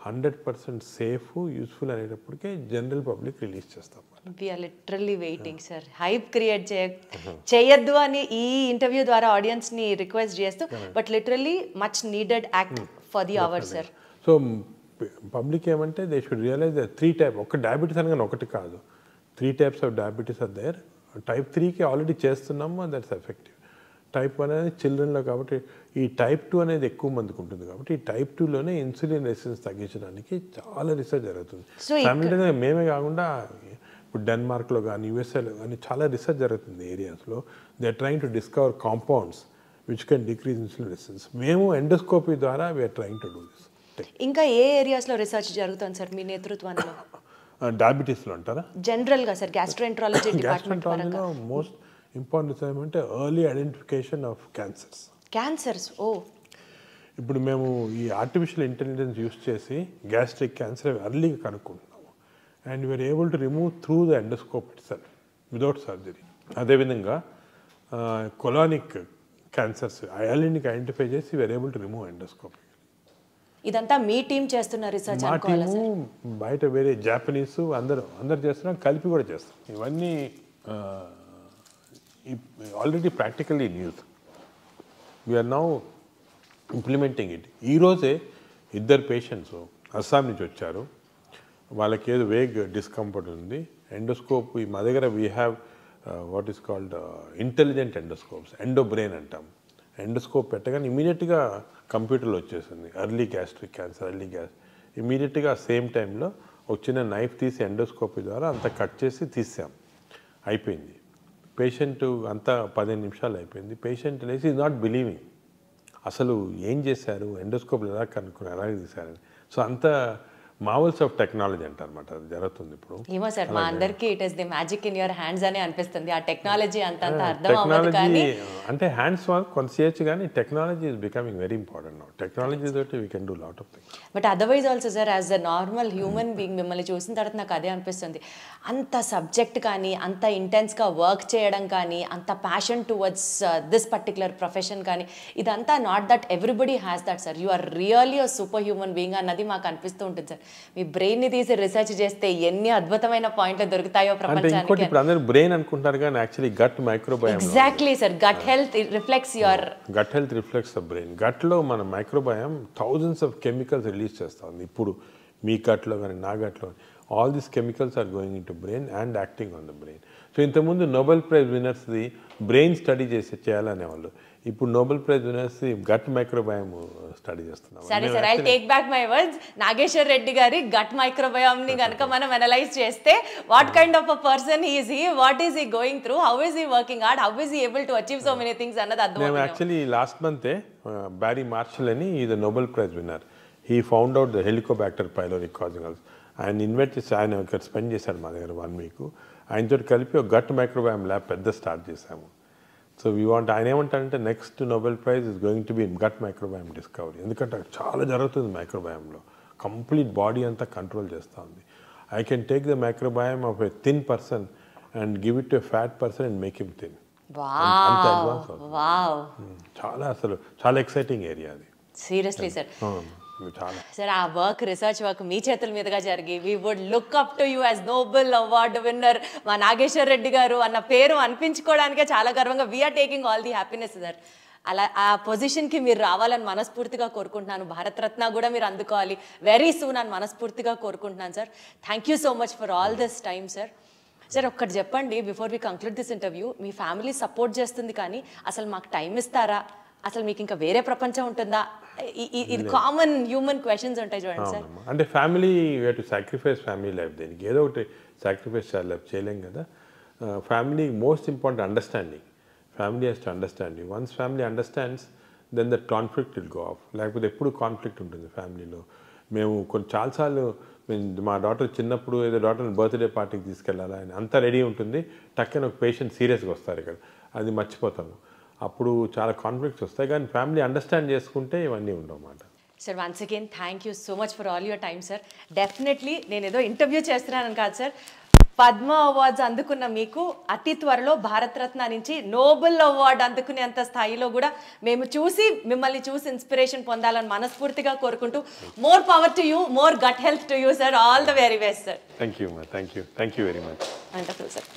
100% సేఫ్ యూస్ఫుల్ అనేటప్పటికే జనరల్ పబ్లిక్ రిలీజ్ చేస్తాం. We're literally waiting sir. Hype create చేయొద్దు అని ఈ ఇంటర్వ్యూ ద్వారా ఆడియన్స్ని రిక్వెస్ట్ చేస్తూ, but literally much needed act for the hour sir. So public ఏమంటే దే షుడ్ రియలైజ్ 3 టైప్, ఒక డయాబెటీస్ అనగానే ఒకటి కాదు, 3 types of diabetes are there. Type 3కి ఆల్రెడీ చేస్తున్నాము, దట్స్ ఎఫెక్టివ్. టైప్ 1 అనేది చిల్డ్రన్లో, కాబట్టి ఈ టైప్ 2 అనేది ఎక్కువ మందికి ఉంటుంది. కాబట్టి ఈ టైప్ 2లోనే ఇన్సులిన్ రెసిస్టెన్స్ తగ్గించడానికి చాలా రీసెర్చ్ జరుగుతుంది. ఫ్యామిలీగా మేమే కాకుండా ఇప్పుడు డెన్మార్క్లో కానీ యూఎస్ఏలో కానీ చాలా రీసెర్చ్ జరుగుతుంది ఏరియాస్లో. They are trying to discover compounds which can decrease insulin resistance. మేము ఎండోస్కోపీ ద్వారా we are trying to do this. ఇంకా ఏ ఏరియాస్లో రీసెర్చ్ జరుగుతుంది సార్ మీ నేతృత్వంలో? డయాబెటీస్లో అంటారా? జనరల్గా సార్ గ్యాస్ట్రోఎంట్రాలజీ డిపార్ట్మెంట్ గ్యాస్ట్రోఎంట్రాలజీలో మోస్ట్ ఇంపార్టెంట్ ఏమంటే ఎర్లీ ఐడెంటిఫికేషన్ ఆఫ్ క్యాన్సర్స్. ఓ, ఇప్పుడు మేము ఈ ఆర్టిఫిషియల్ ఇంటెలిజెన్స్ యూస్ చేసి గ్యాస్ట్రిక్ క్యాన్సర్ ఎర్లీగా కనుక్కుంటున్నాము. And we're able to remove through the endoscope itself without surgery. అదేవిధంగా కొలానిక్ క్యాన్సర్స్ ఎర్లీకి ఐడెంటిఫై చేసి we're able to remove endoscope. ఇదంతా మీ టీం చేస్తున్న రీసెర్చ్ మా టీము బయట వేరే జాపనీస్ అందరు చేస్తున్నాం, కలిపి కూడా చేస్తాం. ఇవన్నీ already practically in use. We are now implementing it. ఈరోజే 2 పేషెంట్స్ అస్సాం నుంచి వచ్చారు. వాళ్ళకి ఏదో వేగ్ డిస్కంఫర్ట్ ఉంది. ఎండోస్కోప్ మా దగ్గర we have what is called intelligent endoscopes, endobrain అంటాం. ఎండోస్కోప్ పెట్టగానే ఇమీడియట్గా కంప్యూటర్లో వచ్చేసింది ఎర్లీ గ్యాస్ట్రిక్ క్యాన్సర్, ఇమీడియట్గా సేమ్ టైంలో ఒక చిన్న నైఫ్ తీసి ఎండోస్కోపీ ద్వారా అంతా కట్ చేసి తీసాం, అయిపోయింది. పేషెంట్ అంతా 15 నిమిషాలు అయిపోయింది. పేషెంట్ లేసి ఈజ్ నాట్ బిలీవింగ్, అసలు ఏం చేశారు, ఎండోస్కోప్లు ఎలా కనుక్కున్నారు, ఎలా తీశారని. సో అంత మార్వెల్స్ ఆఫ్ టెక్నాలజీ అంటారన్నమాట, అది జరుగుతుంది ఇప్పుడు. ఏమో సార్, మా అందరికీ it is the magic in your hands అని అనిపిస్తుంది. ఆ టెక్నాలజీ అంత అర్థం అవ్వదు కానీ, అంటే హ్యాండ్స్ వర్క్ కొంత చేయొచ్చు కానీ technology is becoming very important now. Technology తోటి we can do lot of things. But otherwise also sir, as a normal human being మిమ్మల్ని చూసిన తర్వాత నాకు అదే అనిపిస్తుంది. అంత సబ్జెక్ట్ కానీ, అంత ఇంటెన్స్గా వర్క్ చేయడం కానీ, అంత passion towards this particular profession కానీ, ఇదంతా not that everybody has that sir. You are really a super human being అన్నది మాకు అనిపిస్తూ ఉంటుంది సార్. మీ బ్రెయిన్ని తీసి రీసెర్చ్ చేస్తే ఎన్ని అద్భుతమైన పాయింట్లు దొరుకుతాయో ప్రపంచానికి. ఇప్పుడు అందరూ బ్రెయిన్ అనుకుంటారు కానీ actually gut microbiome. Exactly sir, gut health reflects your brain. గట్లో మన microbiome thousands of chemicals release చేస్తుంది. ఇప్పుడు మీ గట్లో కానీ నా గట్లో all these chemicals are going into brain and acting on the brain. So ఇంతకుముందు నోబెల్ ప్రైజ్ విన్నర్స్ది బ్రెయిన్ స్టడీ చేయాలనేవాళ్ళు. ఇప్పుడు Nobel prize winners gut microbiome study చేస్తున్నాం. సరే sir, I take back my words. Nageshwar Reddy గారి గట్ మైక్రోబయామ్ ని కనుక మనం అనలైజ్ చేస్తే, what kind of a person is he, what is he going through, how is he working hard, how is he able to achieve so many things అన్నది అర్థం. మేము actually last మంతే Barry martial అని is Nobel prize winner. He found out the Helicobacter pylori causing. ఆయన invite చేసి ఆయన ఇక్కడ spend చేశాడు మా దగ్గర 1 వీక్. ఆయనతో కలిపి ఒక గట్ మైక్రోబయామ్ ల్యాబ్ పెద్ద స్టార్ట్ చేశాము. సో వీ వాంట్, ఆయన ఏమంటారంటే next Nobel prize is going to be in gut microbiome discovery. ఎందుకంటే చాలా జరుగుతుంది మైక్రోబయామ్లో, కంప్లీట్ బాడీ అంతా కంట్రోల్ చేస్తూ ఉంది. I can take the microbiome of a thin person and give it to a fat person and make him thin. అంత advance అవుతుంది. చాలా అసలు చాలా ఎక్సైటింగ్ ఏరియా అది. Seriously sir. సార్, ఆ వర్క్, రీసెర్చ్ వర్క్ మీ చేతుల మీదుగా జరిగి we would look up to you as Nobel award winner మా నాగేశ్వర్ రెడ్డి గారు అన్న పేరు అనిపించుకోవడానికే చాలా గర్వంగా we are taking all the happiness sir. అలా ఆ పొజిషన్కి మీరు రావాలని మనస్ఫూర్తిగా కోరుకుంటున్నాను. భారతరత్న కూడా మీరు అందుకోవాలి వెరీ సూన్ అని మనస్ఫూర్తిగా కోరుకుంటున్నాను sir. Thank you so much for all this time sir. Sir, ఒక్కటి చెప్పండి before we conclude this interview. మీ ఫ్యామిలీ సపోర్ట్ చేస్తుంది కానీ అసలు మాకు టైం ఇస్తారా, అసలు మీకు ఇంకా వేరే ప్రపంచం ఉంటుందా, ఇది కామన్ హ్యూమన్ క్వశ్చన్స్ ఉంటాయి చూడండి సార్. అంటే family we have to sacrifice family life. దేనికి ఏదో ఒకటి సాక్రిఫైస్ చేయలేం కదా. Family most important understanding. Family has to understand you. Once family understands then that conflict will go off. లేకపోతే ఎప్పుడు కాన్ఫ్లిక్ట్ ఉంటుంది ఫ్యామిలీలో. మేము చాలాసార్లు మా డాటర్ చిన్నప్పుడు ఏదో డాటర్ని బర్త్డే పార్టీకి తీసుకెళ్ళాలి అని అంతా రెడీ ఉంటుంది, టక్కన ఒక పేషెంట్ సీరియస్గా వస్తారు ఇక్కడ, అది మర్చిపోతాము. అప్పుడు చాలా కాన్ఫ్లిక్ట్స్ వస్తాయి. కానీ ఫ్యామిలీ అండర్స్టాండ్ చేసుకుంటే ఇవన్నీ ఉండవన్నమాట. Sir, once again thank you so much for all your time sir. Definitely నేను ఏదో ఇంటర్వ్యూ చేస్తున్నానని కాదు సార్, పద్మ అవార్డ్స్ అందుకున్న మీకు అతి త్వరలో భారతరత్న నుంచి నోబెల్ అవార్డు అందుకునేంత స్థాయిలో కూడా మేము చూసి మిమ్మల్ని చూసి ఇన్స్పిరేషన్ పొందాలని మనస్ఫూర్తిగా కోరుకుంటూ more power to you, more gut health to you sir. All the very best sir. Thank you very much. Wonderful sir.